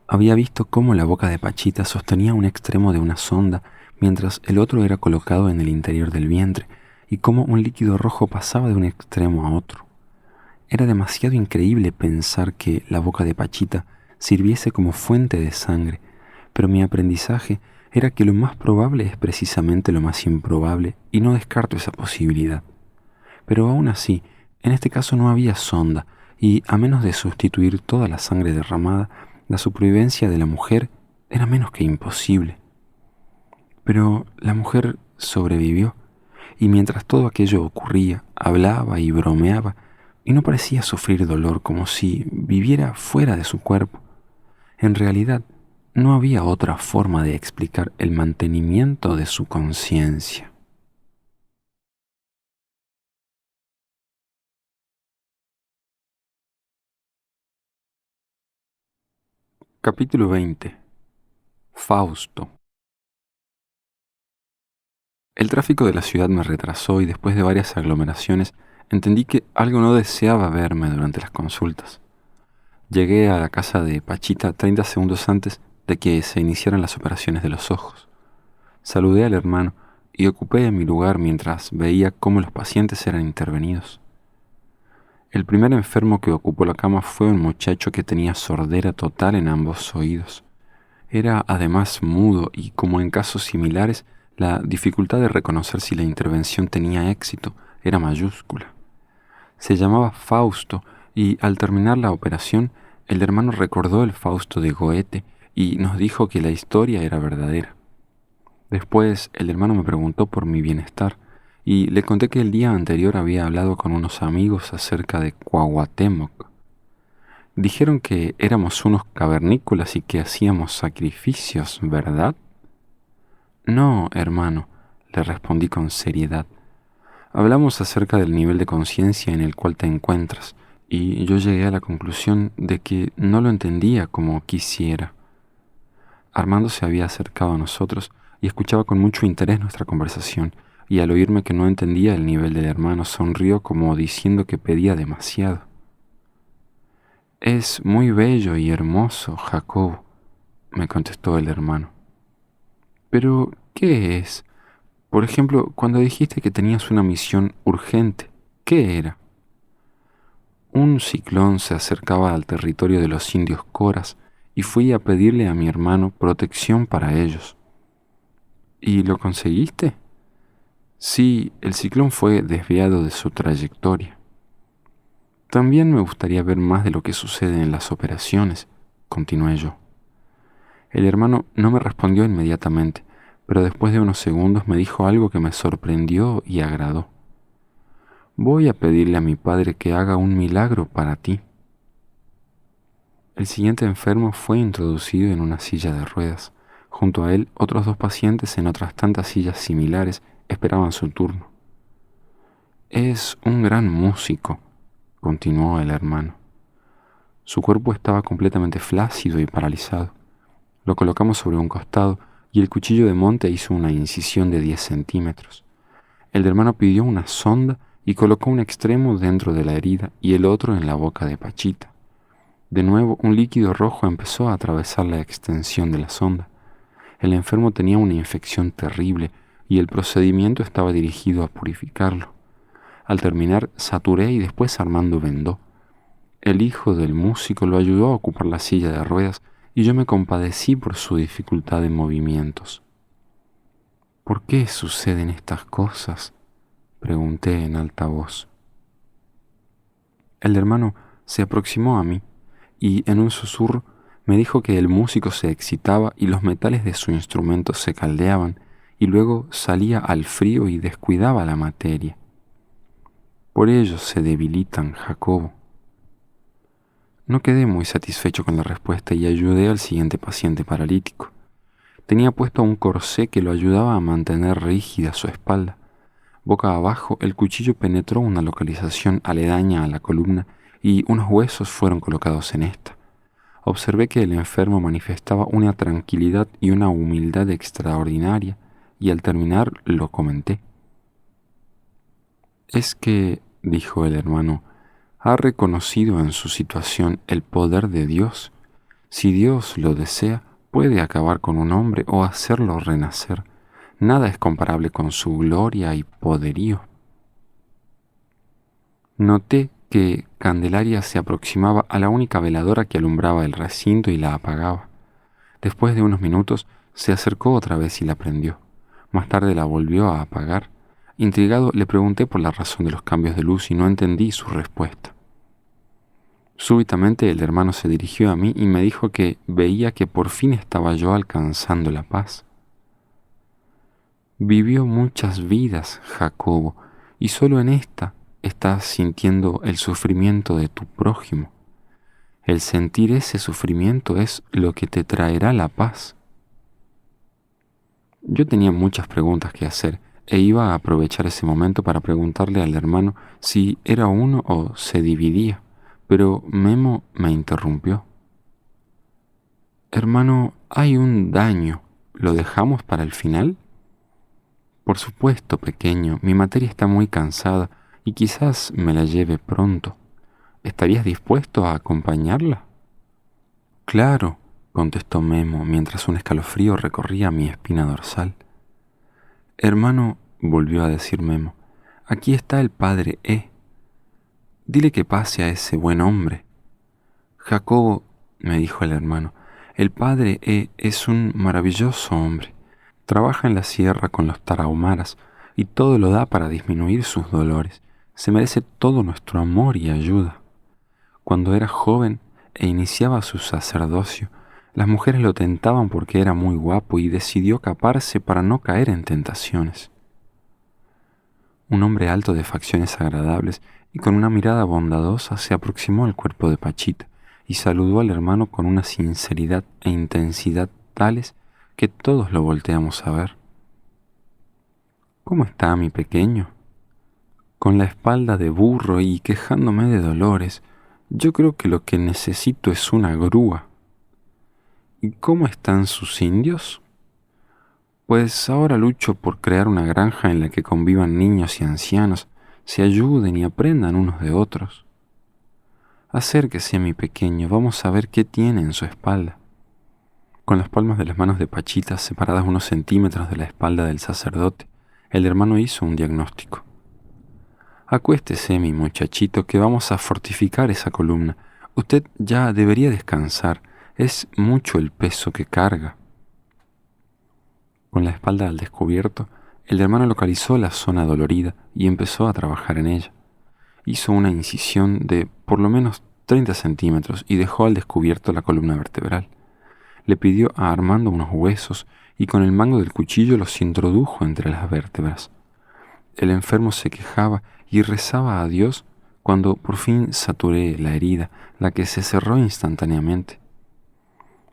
Había visto cómo la boca de Pachita sostenía un extremo de una sonda mientras el otro era colocado en el interior del vientre y cómo un líquido rojo pasaba de un extremo a otro. Era demasiado increíble pensar que la boca de Pachita sirviese como fuente de sangre, pero mi aprendizaje era que lo más probable es precisamente lo más improbable y no descarto esa posibilidad. Pero aún así, en este caso no había sonda y a menos de sustituir toda la sangre derramada, la supervivencia de la mujer era menos que imposible. Pero la mujer sobrevivió y mientras todo aquello ocurría, hablaba y bromeaba y no parecía sufrir dolor como si viviera fuera de su cuerpo. En realidad, no había otra forma de explicar el mantenimiento de su conciencia. Capítulo 20. Fausto. El tráfico de la ciudad me retrasó y después de varias aglomeraciones entendí que algo no deseaba verme durante las consultas. Llegué a la casa de Pachita 30 segundos antes de que se iniciaran las operaciones de los ojos. Saludé al hermano y ocupé mi lugar mientras veía cómo los pacientes eran intervenidos. El primer enfermo que ocupó la cama fue un muchacho que tenía sordera total en ambos oídos. Era además mudo y, como en casos similares, la dificultad de reconocer si la intervención tenía éxito era mayúscula. Se llamaba Fausto y al terminar la operación, el hermano recordó el Fausto de Goethe y nos dijo que la historia era verdadera. Después el hermano me preguntó por mi bienestar y le conté que el día anterior había hablado con unos amigos acerca de Cuauhtémoc. Dijeron que éramos unos cavernícolas y que hacíamos sacrificios, ¿verdad? No, hermano, le respondí con seriedad. Hablamos acerca del nivel de conciencia en el cual te encuentras y yo llegué a la conclusión de que no lo entendía como quisiera. Armando se había acercado a nosotros y escuchaba con mucho interés nuestra conversación, y al oírme que no entendía el nivel del hermano, sonrió como diciendo que pedía demasiado. «Es muy bello y hermoso, Jacobo», me contestó el hermano. «¿Pero qué es? Por ejemplo, cuando dijiste que tenías una misión urgente, ¿qué era?» Un ciclón se acercaba al territorio de los indios coras y fui a pedirle a mi hermano protección para ellos. ¿Y lo conseguiste? Sí, el ciclón fue desviado de su trayectoria. También me gustaría ver más de lo que sucede en las operaciones, continué yo. El hermano no me respondió inmediatamente, pero después de unos segundos me dijo algo que me sorprendió y agradó. Voy a pedirle a mi padre que haga un milagro para ti. El siguiente enfermo fue introducido en una silla de ruedas. Junto a él, otros 2 pacientes en otras tantas sillas similares esperaban su turno. Es un gran músico, continuó el hermano. Su cuerpo estaba completamente flácido y paralizado. Lo colocamos sobre un costado y el cuchillo de monte hizo una incisión de 10 centímetros. El hermano pidió una sonda y colocó un extremo dentro de la herida y el otro en la boca de Pachita. De nuevo, un líquido rojo empezó a atravesar la extensión de la sonda. El enfermo tenía una infección terrible y el procedimiento estaba dirigido a purificarlo. Al terminar, saturé y después Armando vendó. El hijo del músico lo ayudó a ocupar la silla de ruedas y yo me compadecí por su dificultad de movimientos. ¿Por qué suceden estas cosas?, pregunté en alta voz. El hermano se aproximó a mí y en un susurro me dijo que el músico se excitaba y los metales de su instrumento se caldeaban y luego salía al frío y descuidaba la materia. Por ello se debilitan, Jacobo. No quedé muy satisfecho con la respuesta y ayudé al siguiente paciente paralítico. Tenía puesto un corsé que lo ayudaba a mantener rígida su espalda. Boca abajo, el cuchillo penetró una localización aledaña a la columna y unos huesos fueron colocados en esta. Observé que el enfermo manifestaba una tranquilidad y una humildad extraordinaria y al terminar lo comenté. Es que, dijo el hermano, ha reconocido en su situación el poder de Dios. Si Dios lo desea, puede acabar con un hombre o hacerlo renacer. Nada es comparable con su gloria y poderío. Noté que Candelaria se aproximaba a la única veladora que alumbraba el recinto y la apagaba. Después de unos minutos se acercó otra vez y la prendió. Más tarde la volvió a apagar. Intrigado le pregunté por la razón de los cambios de luz y no entendí su respuesta. Súbitamente el hermano se dirigió a mí y me dijo que veía que por fin estaba yo alcanzando la paz. Vivió muchas vidas, Jacobo, y solo en esta estás sintiendo el sufrimiento de tu prójimo. El sentir ese sufrimiento es lo que te traerá la paz. Yo tenía muchas preguntas que hacer e iba a aprovechar ese momento para preguntarle al hermano si era uno o se dividía, pero Memo me interrumpió. Hermano, hay un daño. ¿Lo dejamos para el final? Por supuesto, pequeño, mi materia está muy cansada y quizás me la lleve pronto. ¿Estarías dispuesto a acompañarla? Claro, contestó Memo mientras un escalofrío recorría mi espina dorsal. Hermano, volvió a decir Memo, aquí está el padre E. Dile que pase a ese buen hombre. Jacobo, me dijo el hermano, el padre E es un maravilloso hombre. Trabaja en la sierra con los tarahumaras y todo lo da para disminuir sus dolores. Se merece todo nuestro amor y ayuda. Cuando era joven e iniciaba su sacerdocio, las mujeres lo tentaban porque era muy guapo y decidió caparse para no caer en tentaciones. Un hombre alto de facciones agradables y con una mirada bondadosa se aproximó al cuerpo de Pachita y saludó al hermano con una sinceridad e intensidad tales que todos lo volteamos a ver. ¿Cómo está mi pequeño? Con la espalda de burro y quejándome de dolores, yo creo que lo que necesito es una grúa. ¿Y cómo están sus indios? Pues ahora lucho por crear una granja en la que convivan niños y ancianos, se ayuden y aprendan unos de otros. Acérquese a mi pequeño, vamos a ver qué tiene en su espalda. Con las palmas de las manos de Pachita separadas unos centímetros de la espalda del sacerdote, el hermano hizo un diagnóstico. Acuéstese, mi muchachito, que vamos a fortificar esa columna. Usted ya debería descansar, es mucho el peso que carga. Con la espalda al descubierto, el hermano localizó la zona dolorida y empezó a trabajar en ella. Hizo una incisión de por lo menos 30 centímetros y dejó al descubierto la columna vertebral. Le pidió a Armando unos huesos y con el mango del cuchillo los introdujo entre las vértebras. El enfermo se quejaba y rezaba a Dios cuando por fin saturé la herida, la que se cerró instantáneamente.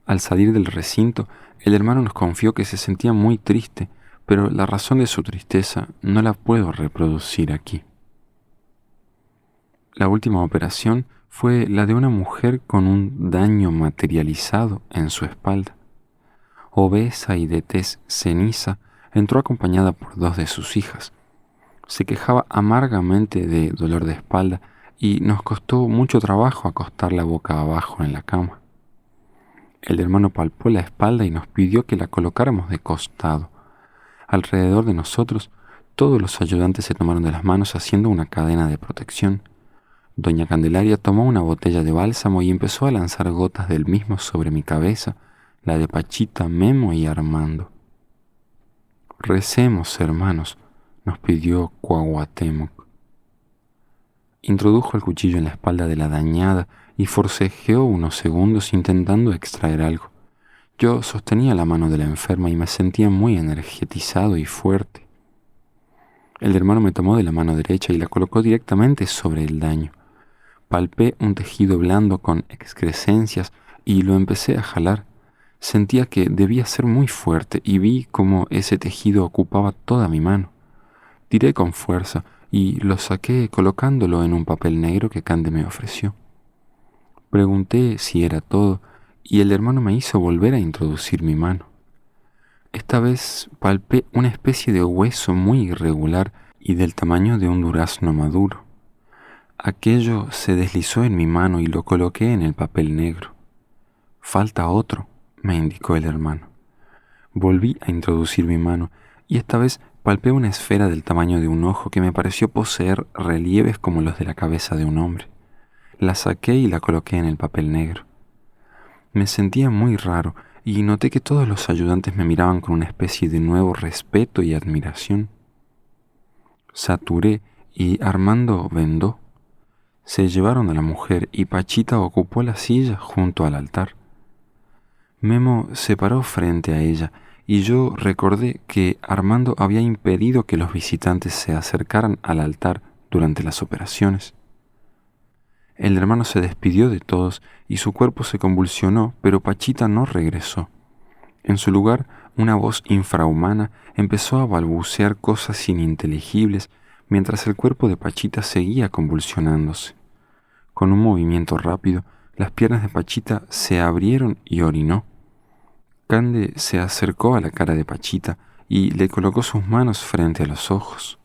Al salir del recinto, el hermano nos confió que se sentía muy triste, pero la razón de su tristeza no la puedo reproducir aquí. La última operación fue la de una mujer con un daño materializado en su espalda. Obesa y de tez ceniza, entró acompañada por 2 de sus hijas. Se quejaba amargamente de dolor de espalda y nos costó mucho trabajo acostarla boca abajo en la cama. El hermano palpó la espalda y nos pidió que la colocáramos de costado. Alrededor de nosotros, todos los ayudantes se tomaron de las manos haciendo una cadena de protección. Doña Candelaria tomó una botella de bálsamo y empezó a lanzar gotas del mismo sobre mi cabeza, la de Pachita, Memo y Armando. «Recemos, hermanos», nos pidió Cuauhtémoc. Introdujo el cuchillo en la espalda de la dañada y forcejeó unos segundos intentando extraer algo. Yo sostenía la mano de la enferma y me sentía muy energetizado y fuerte. El hermano me tomó de la mano derecha y la colocó directamente sobre el daño. Palpé un tejido blando con excrescencias y lo empecé a jalar. Sentía que debía ser muy fuerte y vi cómo ese tejido ocupaba toda mi mano. Tiré con fuerza y lo saqué colocándolo en un papel negro que Cande me ofreció. Pregunté si era todo y el hermano me hizo volver a introducir mi mano. Esta vez palpé una especie de hueso muy irregular y del tamaño de un durazno maduro. Aquello se deslizó en mi mano y lo coloqué en el papel negro. «Falta otro», me indicó el hermano. Volví a introducir mi mano y esta vez palpé una esfera del tamaño de un ojo que me pareció poseer relieves como los de la cabeza de un hombre. La saqué y la coloqué en el papel negro. Me sentía muy raro y noté que todos los ayudantes me miraban con una especie de nuevo respeto y admiración. Saturé y Armando vendó. Se llevaron a la mujer y Pachita ocupó la silla junto al altar. Memo se paró frente a ella y yo recordé que Armando había impedido que los visitantes se acercaran al altar durante las operaciones. El hermano se despidió de todos y su cuerpo se convulsionó, pero Pachita no regresó. En su lugar, una voz infrahumana empezó a balbucear cosas ininteligibles mientras el cuerpo de Pachita seguía convulsionándose. Con un movimiento rápido, las piernas de Pachita se abrieron y orinó. Cande se acercó a la cara de Pachita y le colocó sus manos frente a los ojos.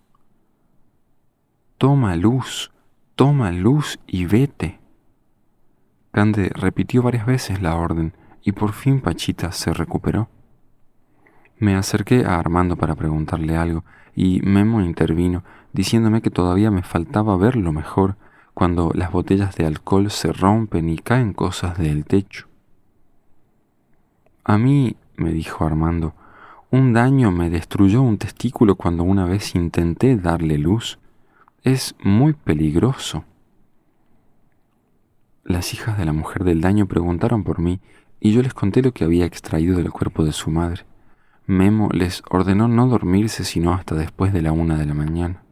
Toma luz y vete». Cande repitió varias veces la orden y por fin Pachita se recuperó. Me acerqué a Armando para preguntarle algo y Memo intervino diciéndome que todavía me faltaba verlo mejor cuando las botellas de alcohol se rompen y caen cosas del techo. «A mí», me dijo Armando, «un daño me destruyó un testículo cuando una vez intenté darle luz. Es muy peligroso». Las hijas de la mujer del daño preguntaron por mí y yo les conté lo que había extraído del cuerpo de su madre. Memo les ordenó no dormirse sino hasta después de la 1 de la mañana.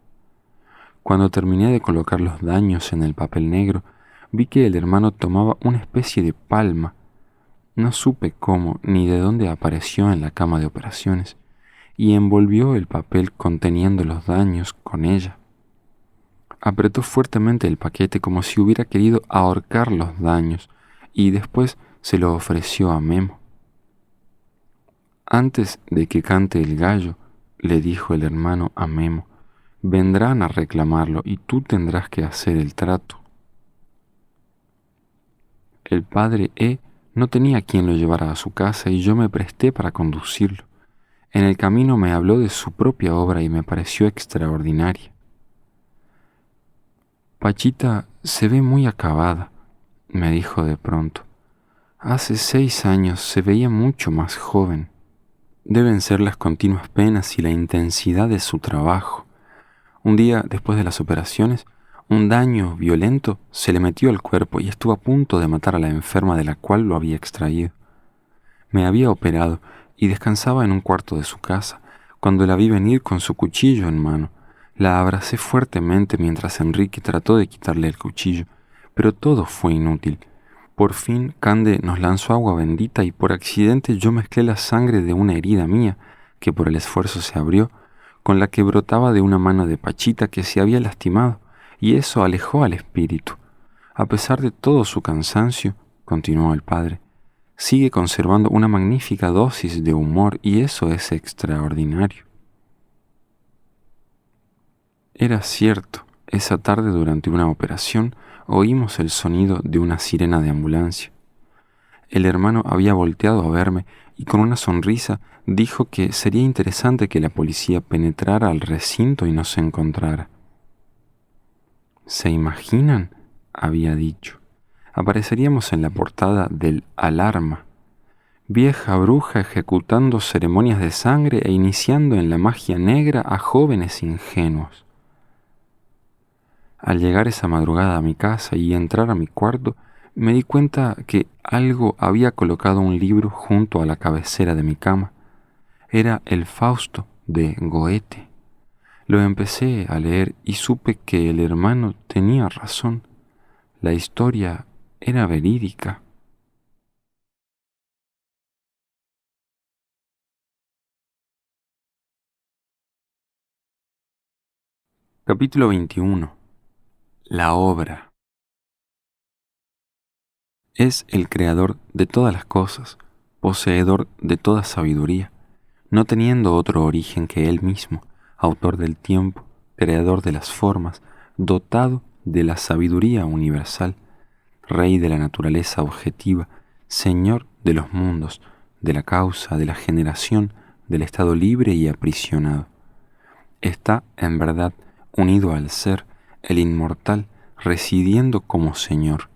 Cuando terminé de colocar los daños en el papel negro, vi que el hermano tomaba una especie de palma. No supe cómo ni de dónde apareció en la cama de operaciones y envolvió el papel conteniendo los daños con ella. Apretó fuertemente el paquete como si hubiera querido ahorcar los daños y después se lo ofreció a Memo. «Antes de que cante el gallo», le dijo el hermano a Memo, «vendrán a reclamarlo y tú tendrás que hacer el trato». El padre no tenía quien lo llevara a su casa y yo me presté para conducirlo. En el camino me habló de su propia obra y me pareció extraordinaria. «Pachita se ve muy acabada», me dijo de pronto. «Hace 6 años se veía mucho más joven. Deben ser las continuas penas y la intensidad de su trabajo. Un día, después de las operaciones, un daño violento se le metió al cuerpo y estuvo a punto de matar a la enferma de la cual lo había extraído. Me había operado y descansaba en un cuarto de su casa cuando la vi venir con su cuchillo en mano. La abracé fuertemente mientras Enrique trató de quitarle el cuchillo, pero todo fue inútil. Por fin Cande nos lanzó agua bendita y por accidente yo mezclé la sangre de una herida mía, que por el esfuerzo se abrió, con la que brotaba de una mano de Pachita que se había lastimado, y eso alejó al espíritu. A pesar de todo su cansancio, continuó el padre, sigue conservando una magnífica dosis de humor y eso es extraordinario. Era cierto, esa tarde durante una operación oímos el sonido de una sirena de ambulancia. El hermano había volteado a verme y con una sonrisa dijo que sería interesante que la policía penetrara al recinto y nos encontrara. ¿Se imaginan?, había dicho. Apareceríamos en la portada del Alarma. Vieja bruja ejecutando ceremonias de sangre e iniciando en la magia negra a jóvenes ingenuos. Al llegar esa madrugada a mi casa y entrar a mi cuarto, me di cuenta que algo había colocado un libro junto a la cabecera de mi cama. Era el Fausto de Goethe. Lo empecé a leer y supe que el hermano tenía razón. La historia era verídica. Capítulo 21. La obra. Es el creador de todas las cosas, poseedor de toda sabiduría, no teniendo otro origen que él mismo, autor del tiempo, creador de las formas, dotado de la sabiduría universal, rey de la naturaleza objetiva, señor de los mundos, de la causa, de la generación, del estado libre y aprisionado. Está, en verdad, unido al ser, el inmortal, residiendo como Señor.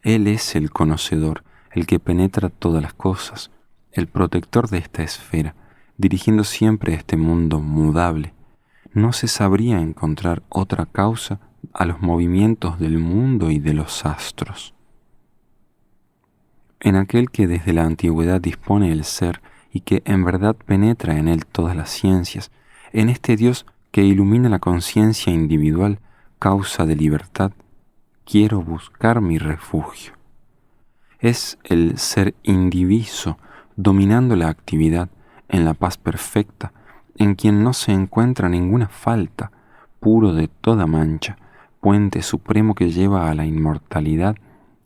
Él es el conocedor, el que penetra todas las cosas, el protector de esta esfera, dirigiendo siempre este mundo mudable. No se sabría encontrar otra causa a los movimientos del mundo y de los astros. En aquel que desde la antigüedad dispone el ser y que en verdad penetra en él todas las ciencias, en este Dios que ilumina la conciencia individual, causa de libertad, quiero buscar mi refugio. Es el ser indiviso, dominando la actividad, en la paz perfecta, en quien no se encuentra ninguna falta, puro de toda mancha, puente supremo que lleva a la inmortalidad,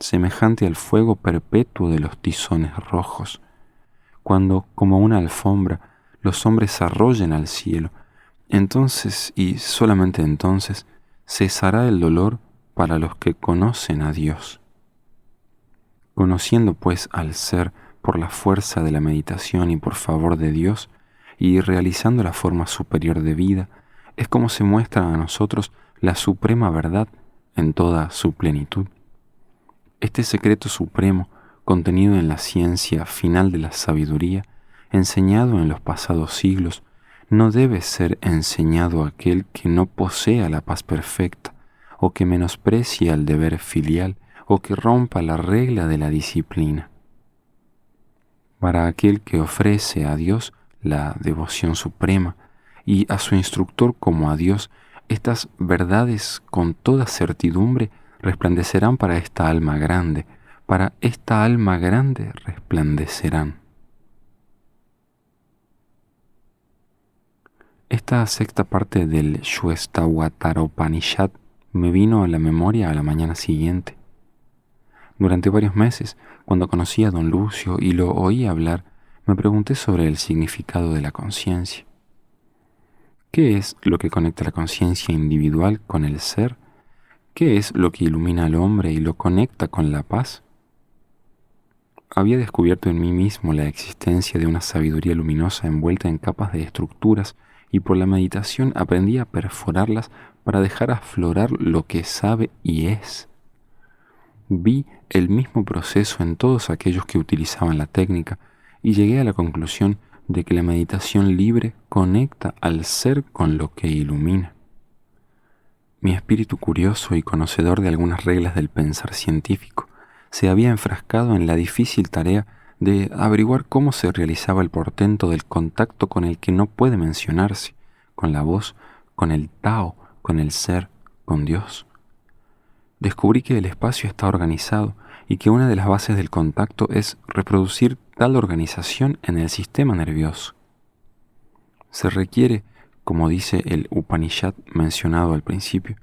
semejante al fuego perpetuo de los tizones rojos. Cuando, como una alfombra, los hombres arrollen al cielo, entonces y solamente entonces cesará el dolor para los que conocen a Dios. Conociendo pues al ser por la fuerza de la meditación y por favor de Dios, y realizando la forma superior de vida, es como se muestra a nosotros la suprema verdad en toda su plenitud. Este secreto supremo, contenido en la ciencia final de la sabiduría, enseñado en los pasados siglos, no debe ser enseñado a aquel que no posea la paz perfecta, o que menosprecie el deber filial, o que rompa la regla de la disciplina. Para aquel que ofrece a Dios la devoción suprema y a su instructor como a Dios, estas verdades con toda certidumbre resplandecerán para esta alma grande, para esta alma grande resplandecerán. Esta sexta parte del Shvestavatar-Upanishad me vino a la memoria a la mañana siguiente. Durante varios meses, cuando conocí a don Lucio y lo oí hablar, me pregunté sobre el significado de la conciencia. ¿Qué es lo que conecta la conciencia individual con el ser? ¿Qué es lo que ilumina al hombre y lo conecta con la paz? Había descubierto en mí mismo la existencia de una sabiduría luminosa envuelta en capas de estructuras y por la meditación aprendí a perforarlas para dejar aflorar lo que sabe y es. Vi el mismo proceso en todos aquellos que utilizaban la técnica y llegué a la conclusión de que la meditación libre conecta al ser con lo que ilumina. Mi espíritu curioso y conocedor de algunas reglas del pensar científico se había enfrascado en la difícil tarea de averiguar cómo se realizaba el portento del contacto con el que no puede mencionarse, con la voz, con el Tao, con el ser, con Dios. Descubrí que el espacio está organizado y que una de las bases del contacto es reproducir tal organización en el sistema nervioso. Se requiere, como dice el Upanishad mencionado al principio,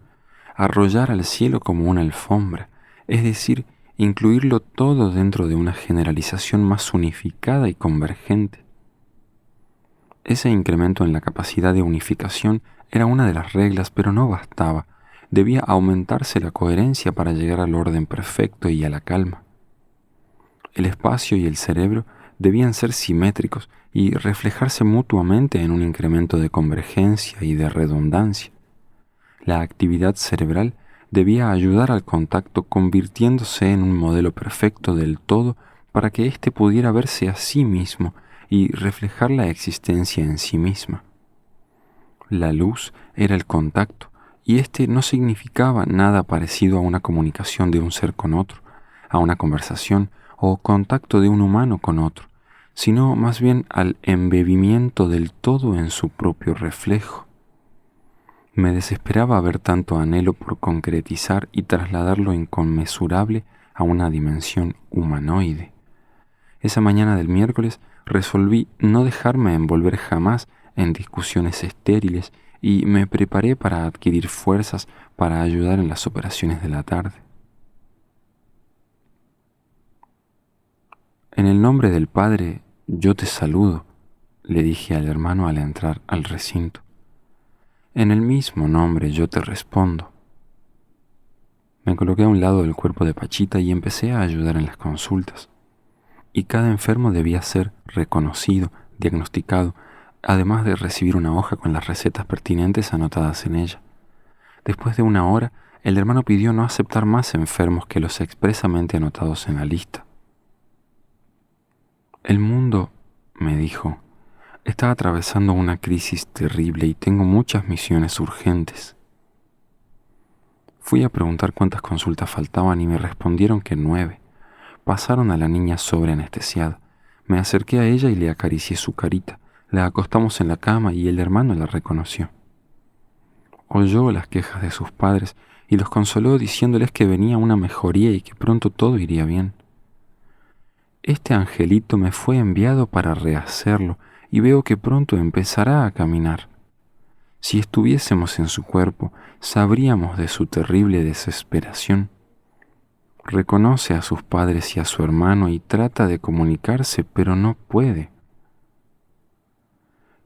arrollar al cielo como una alfombra, es decir, incluirlo todo dentro de una generalización más unificada y convergente. Ese incremento en la capacidad de unificación era una de las reglas, pero no bastaba. Debía aumentarse la coherencia para llegar al orden perfecto y a la calma. El espacio y el cerebro debían ser simétricos y reflejarse mutuamente en un incremento de convergencia y de redundancia. La actividad cerebral debía ayudar al contacto convirtiéndose en un modelo perfecto del todo para que éste pudiera verse a sí mismo y reflejar la existencia en sí misma. La luz era el contacto, y este no significaba nada parecido a una comunicación de un ser con otro, a una conversación o contacto de un humano con otro, sino más bien al embebimiento del todo en su propio reflejo. Me desesperaba ver tanto anhelo por concretizar y trasladar lo inconmensurable a una dimensión humanoide. Esa mañana del miércoles resolví no dejarme envolver jamás en discusiones estériles y me preparé para adquirir fuerzas para ayudar en las operaciones de la tarde. En el nombre del Padre, yo te saludo, le dije al hermano al entrar al recinto. En el mismo nombre yo te respondo. Me coloqué a un lado del cuerpo de Pachita y empecé a ayudar en las consultas. Y cada enfermo debía ser reconocido, diagnosticado, además de recibir una hoja con las recetas pertinentes anotadas en ella. Después de una hora, el hermano pidió no aceptar más enfermos que los expresamente anotados en la lista. El mundo, me dijo, está atravesando una crisis terrible y tengo muchas misiones urgentes. Fui a preguntar cuántas consultas faltaban y me respondieron que 9. Pasaron a la niña sobreanestesiada. Me acerqué a ella y le acaricié su carita. La acostamos en la cama y el hermano la reconoció. Oyó las quejas de sus padres y los consoló diciéndoles que venía una mejoría y que pronto todo iría bien. Este angelito me fue enviado para rehacerlo y veo que pronto empezará a caminar. Si estuviésemos en su cuerpo, sabríamos de su terrible desesperación. Reconoce a sus padres y a su hermano y trata de comunicarse, pero no puede.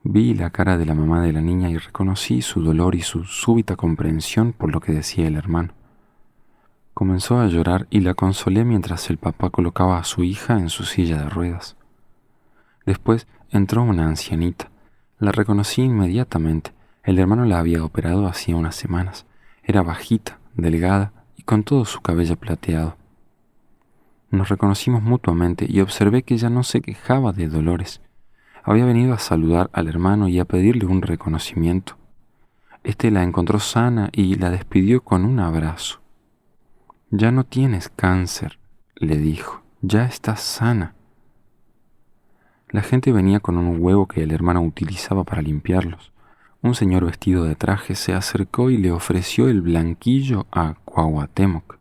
Vi la cara de la mamá de la niña y reconocí su dolor y su súbita comprensión por lo que decía el hermano. Comenzó a llorar y la consolé mientras el papá colocaba a su hija en su silla de ruedas. Después entró una ancianita. La reconocí inmediatamente. El hermano la había operado hacía unas semanas. Era bajita, delgada y con todo su cabello plateado. Nos reconocimos mutuamente y observé que ella no se quejaba de dolores. Había venido a saludar al hermano y a pedirle un reconocimiento. Este la encontró sana y la despidió con un abrazo. Ya no tienes cáncer, le dijo, ya estás sana. La gente venía con un huevo que el hermano utilizaba para limpiarlos. Un señor vestido de traje se acercó y le ofreció el blanquillo a Cuauhtémoc.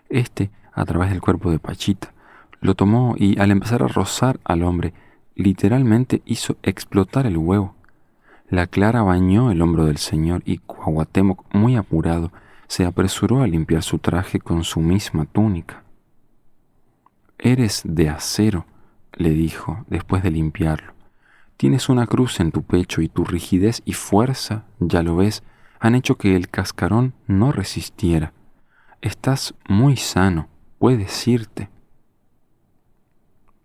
Este, a través del cuerpo de Pachita, lo tomó y al empezar a rozar al hombre, literalmente hizo explotar el huevo. La clara bañó el hombro del señor y Cuauhtémoc, muy apurado, se apresuró a limpiar su traje con su misma túnica. «Eres de acero», le dijo después de limpiarlo. «Tienes una cruz en tu pecho y tu rigidez y fuerza, ya lo ves, han hecho que el cascarón no resistiera. Estás muy sano, puedes irte».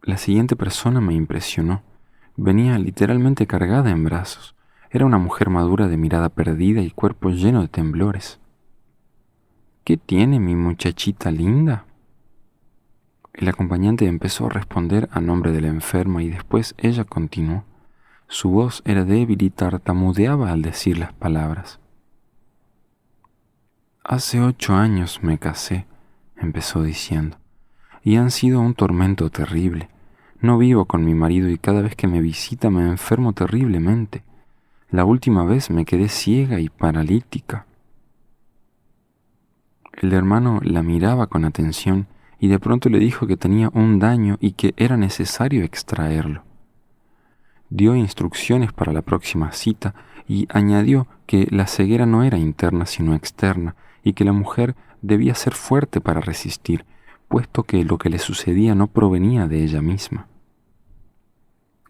La siguiente persona me impresionó. Venía literalmente cargada en brazos. Era una mujer madura de mirada perdida y cuerpo lleno de temblores. «¿Qué tiene mi muchachita linda?». El acompañante empezó a responder a nombre de la enferma y después ella continuó. Su voz era débil y tartamudeaba al decir las palabras. «Hace 8 años me casé», empezó diciendo, «y han sido un tormento terrible. No vivo con mi marido y cada vez que me visita me enfermo terriblemente. La última vez me quedé ciega y paralítica. El hermano la miraba con atención y de pronto le dijo que tenía un daño y que era necesario extraerlo. Dio instrucciones para la próxima cita y añadió que la ceguera no era interna sino externa y que la mujer debía ser fuerte para resistir, puesto que lo que le sucedía no provenía de ella misma.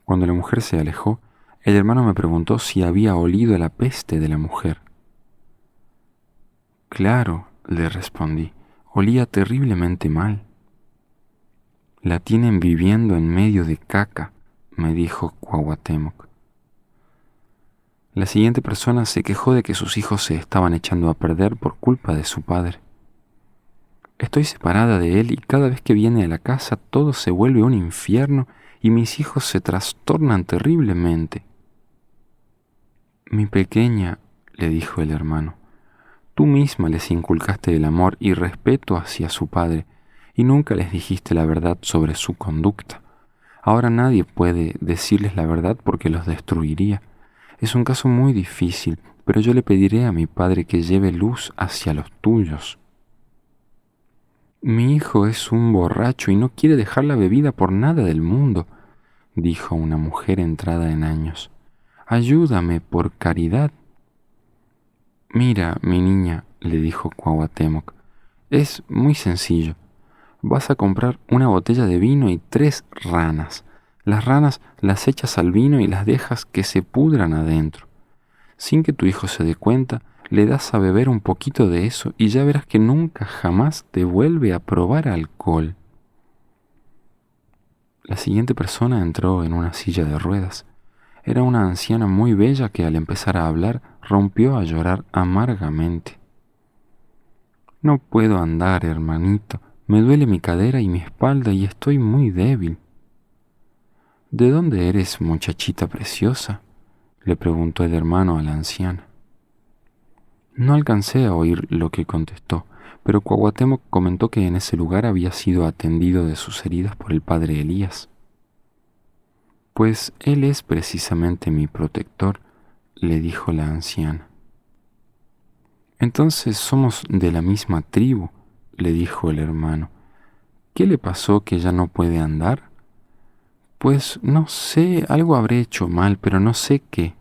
Cuando la mujer se alejó, el hermano me preguntó si había olido la peste de la mujer. Claro, le respondí, olía terriblemente mal. La tienen viviendo en medio de caca, me dijo Cuauhtémoc. La siguiente persona se quejó de que sus hijos se estaban echando a perder por culpa de su padre. Estoy separada de él y cada vez que viene a la casa todo se vuelve un infierno y mis hijos se trastornan terriblemente. Mi pequeña, le dijo el hermano, tú misma les inculcaste el amor y respeto hacia su padre y nunca les dijiste la verdad sobre su conducta. Ahora nadie puede decirles la verdad porque los destruiría. Es un caso muy difícil, pero yo le pediré a mi padre que lleve luz hacia los tuyos. Mi hijo es un borracho y no quiere dejar la bebida por nada del mundo, dijo una mujer entrada en años. Ayúdame, por caridad. Mira, mi niña, le dijo Cuauhtémoc, es muy sencillo. Vas a comprar una botella de vino y 3 ranas. Las ranas las echas al vino y las dejas que se pudran adentro. Sin que tu hijo se dé cuenta, le das a beber un poquito de eso y ya verás que nunca jamás te vuelve a probar alcohol. La siguiente persona entró en una silla de ruedas. Era una anciana muy bella que al empezar a hablar rompió a llorar amargamente. No puedo andar, hermanito. Me duele mi cadera y mi espalda y estoy muy débil. ¿De dónde eres, muchachita preciosa?, le preguntó el hermano a la anciana. No alcancé a oír lo que contestó, pero Cuauhtémoc comentó que en ese lugar había sido atendido de sus heridas por el padre Elías. Pues él es precisamente mi protector, le dijo la anciana. Entonces somos de la misma tribu, le dijo el hermano. ¿Qué le pasó que ya no puede andar? Pues no sé, algo habré hecho mal, pero no sé qué.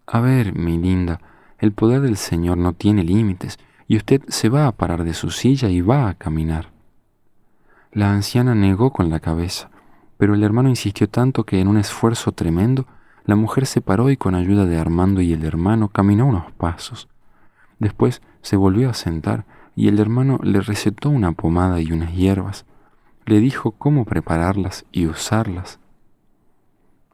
A ver, mi linda, el poder del Señor no tiene límites, y usted se va a parar de su silla y va a caminar. La anciana negó con la cabeza, pero el hermano insistió tanto que en un esfuerzo tremendo, la mujer se paró y con ayuda de Armando y el hermano caminó unos pasos. Después se volvió a sentar y el hermano le recetó una pomada y unas hierbas. Le dijo cómo prepararlas y usarlas.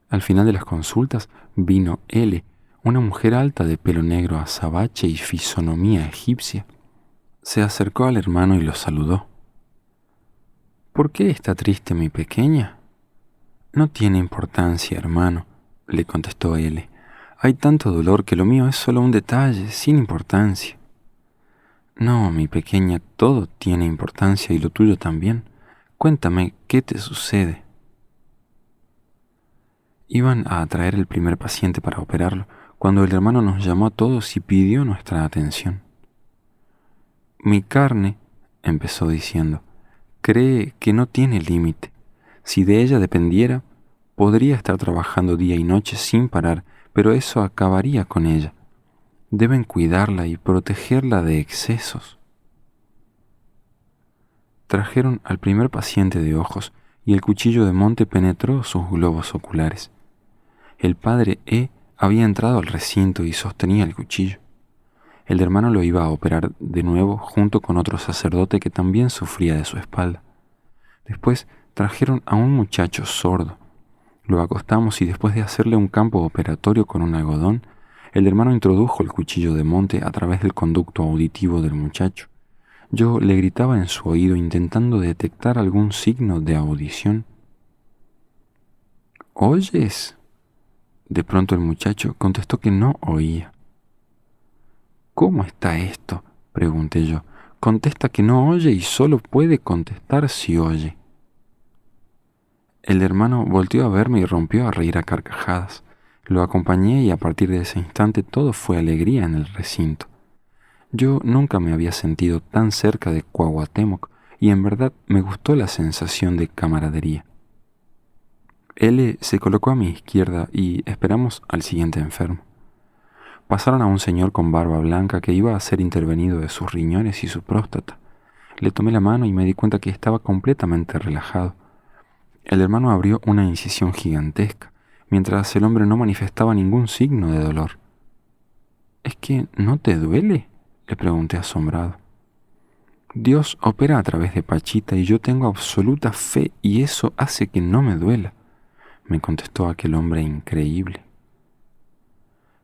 Al final de las consultas vino L, una mujer alta de pelo negro azabache y fisonomía egipcia. Se acercó al hermano y lo saludó. ¿Por qué está triste mi pequeña? No tiene importancia, hermano, le contestó L. Hay tanto dolor que lo mío es solo un detalle, sin importancia. No, mi pequeña, todo tiene importancia y lo tuyo también. Cuéntame, ¿qué te sucede? Iban a traer el primer paciente para operarlo, cuando el hermano nos llamó a todos y pidió nuestra atención. Mi carne, empezó diciendo, cree que no tiene límite. Si de ella dependiera, podría estar trabajando día y noche sin parar, pero eso acabaría con ella. Deben cuidarla y protegerla de excesos. Trajeron al primer paciente de ojos y el cuchillo de monte penetró sus globos oculares. El padre E había entrado al recinto y sostenía el cuchillo. El hermano lo iba a operar de nuevo junto con otro sacerdote que también sufría de su espalda. Después trajeron a un muchacho sordo. Lo acostamos y después de hacerle un campo operatorio con un algodón, el hermano introdujo el cuchillo de monte a través del conducto auditivo del muchacho. Yo le gritaba en su oído intentando detectar algún signo de audición. ¿Oyes? De pronto el muchacho contestó que no oía. ¿Cómo está esto?, pregunté yo. Contesta que no oye y solo puede contestar si oye. El hermano volteó a verme y rompió a reír a carcajadas. Lo acompañé y a partir de ese instante todo fue alegría en el recinto. Yo nunca me había sentido tan cerca de Cuauhtémoc y en verdad me gustó la sensación de camaradería. Él se colocó a mi izquierda y esperamos al siguiente enfermo. Pasaron a un señor con barba blanca que iba a ser intervenido de sus riñones y su próstata. Le tomé la mano y me di cuenta que estaba completamente relajado. El hermano abrió una incisión gigantesca, mientras el hombre no manifestaba ningún signo de dolor. ¿Es que no te duele?, le pregunté asombrado. Dios opera a través de Pachita y yo tengo absoluta fe y eso hace que no me duela, me contestó aquel hombre increíble.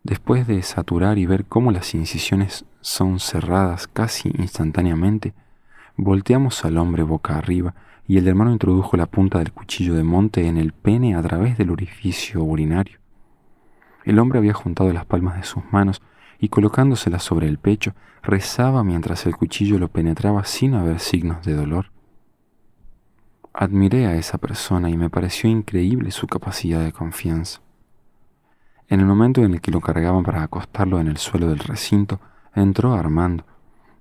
Después de saturar y ver cómo las incisiones son cerradas casi instantáneamente, volteamos al hombre boca arriba y el hermano introdujo la punta del cuchillo de monte en el pene a través del orificio urinario. El hombre había juntado las palmas de sus manos y colocándoselas sobre el pecho, rezaba mientras el cuchillo lo penetraba sin haber signos de dolor. Admiré a esa persona y me pareció increíble su capacidad de confianza. En el momento en el que lo cargaban para acostarlo en el suelo del recinto, entró Armando.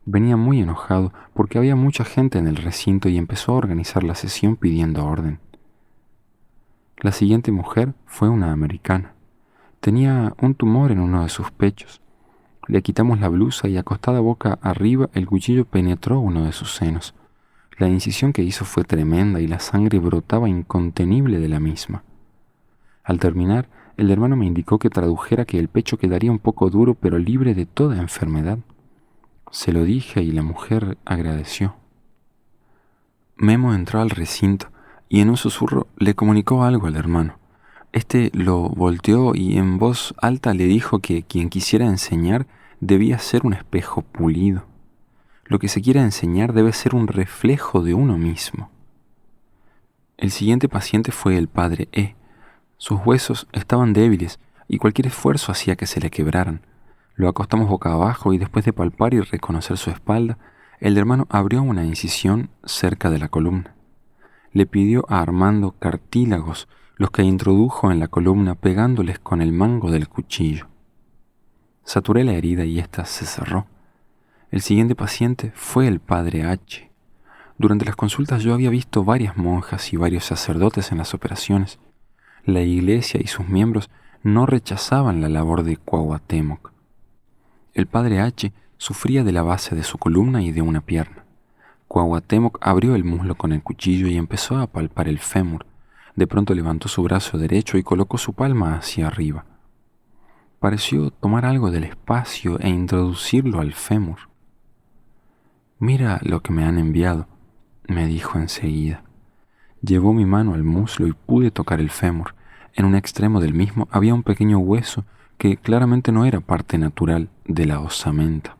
Venía muy enojado porque había mucha gente en el recinto y empezó a organizar la sesión pidiendo orden. La siguiente mujer fue una americana. Tenía un tumor en uno de sus pechos. Le quitamos la blusa y acostada boca arriba el cuchillo penetró uno de sus senos. La incisión que hizo fue tremenda y la sangre brotaba incontenible de la misma. Al terminar, el hermano me indicó que tradujera que el pecho quedaría un poco duro pero libre de toda enfermedad. Se lo dije y la mujer agradeció. Memo entró al recinto y en un susurro le comunicó algo al hermano. Este lo volteó y en voz alta le dijo que quien quisiera enseñar debía ser un espejo pulido. Lo que se quiera enseñar debe ser un reflejo de uno mismo. El siguiente paciente fue el padre E. Sus huesos estaban débiles y cualquier esfuerzo hacía que se le quebraran. Lo acostamos boca abajo y después de palpar y reconocer su espalda, el hermano abrió una incisión cerca de la columna. Le pidió a Armando cartílagos, los que introdujo en la columna pegándoles con el mango del cuchillo. Saturé la herida y ésta se cerró. El siguiente paciente fue el padre H. Durante las consultas yo había visto varias monjas y varios sacerdotes en las operaciones. La iglesia y sus miembros no rechazaban la labor de Cuauhtémoc. El padre H sufría de la base de su columna y de una pierna. Cuauhtémoc abrió el muslo con el cuchillo y empezó a palpar el fémur. De pronto levantó su brazo derecho y colocó su palma hacia arriba. Pareció tomar algo del espacio e introducirlo al fémur. «Mira lo que me han enviado», me dijo enseguida. Llevó mi mano al muslo y pude tocar el fémur. En un extremo del mismo había un pequeño hueso que claramente no era parte natural de la osamenta.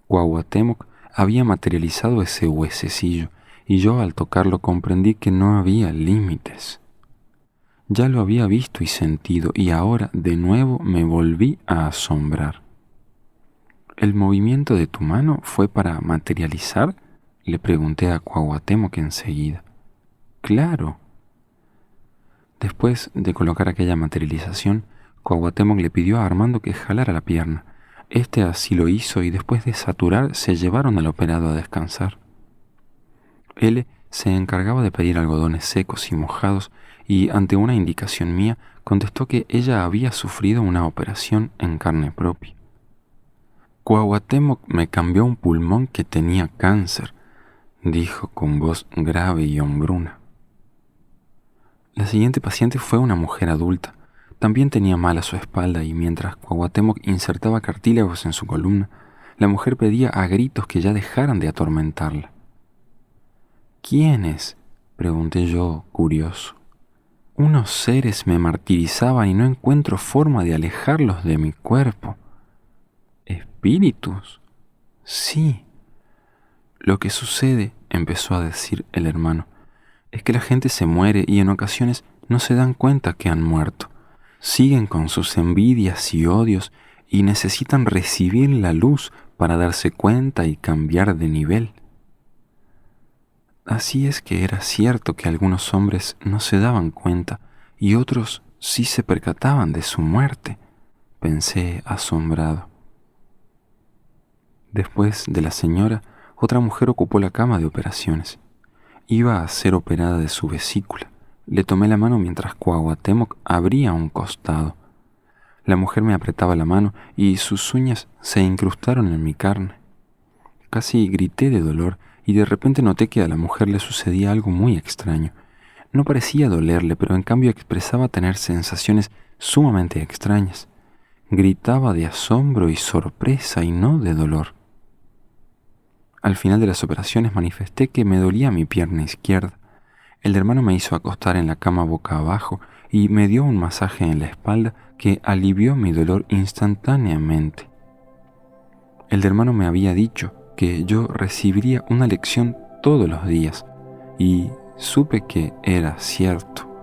Cuauhtémoc había materializado ese huesecillo y yo al tocarlo comprendí que no había límites. Ya lo había visto y sentido y ahora de nuevo me volví a asombrar. ¿El movimiento de tu mano fue para materializar?, le pregunté a Cuauhtémoc enseguida. Claro. Después de colocar aquella materialización, Cuauhtémoc le pidió a Armando que jalara la pierna. Este así lo hizo y después de saturar se llevaron al operado a descansar. Él se encargaba de pedir algodones secos y mojados y ante una indicación mía contestó que ella había sufrido una operación en carne propia. Cuauhtémoc me cambió un pulmón que tenía cáncer, dijo con voz grave y hombruna. La siguiente paciente fue una mujer adulta. También tenía mala su espalda y mientras Cuauhtémoc insertaba cartílagos en su columna, la mujer pedía a gritos que ya dejaran de atormentarla. ¿Quiénes?, pregunté yo, curioso. Unos seres me martirizaban y no encuentro forma de alejarlos de mi cuerpo. ¿Espíritus? Sí. Lo que sucede, empezó a decir el hermano, es que la gente se muere y en ocasiones no se dan cuenta que han muerto. Siguen con sus envidias y odios y necesitan recibir la luz para darse cuenta y cambiar de nivel. Así es que era cierto que algunos hombres no se daban cuenta y otros sí se percataban de su muerte, pensé asombrado. Después de la señora, otra mujer ocupó la cama de operaciones. Iba a ser operada de su vesícula. Le tomé la mano mientras Cuauhtémoc abría un costado. La mujer me apretaba la mano y sus uñas se incrustaron en mi carne. Casi grité de dolor y de repente noté que a la mujer le sucedía algo muy extraño. No parecía dolerle, pero en cambio expresaba tener sensaciones sumamente extrañas. Gritaba de asombro y sorpresa y no de dolor. Al final de las operaciones manifesté que me dolía mi pierna izquierda. El hermano me hizo acostar en la cama boca abajo y me dio un masaje en la espalda que alivió mi dolor instantáneamente. El hermano me había dicho que yo recibiría una lección todos los días y supe que era cierto.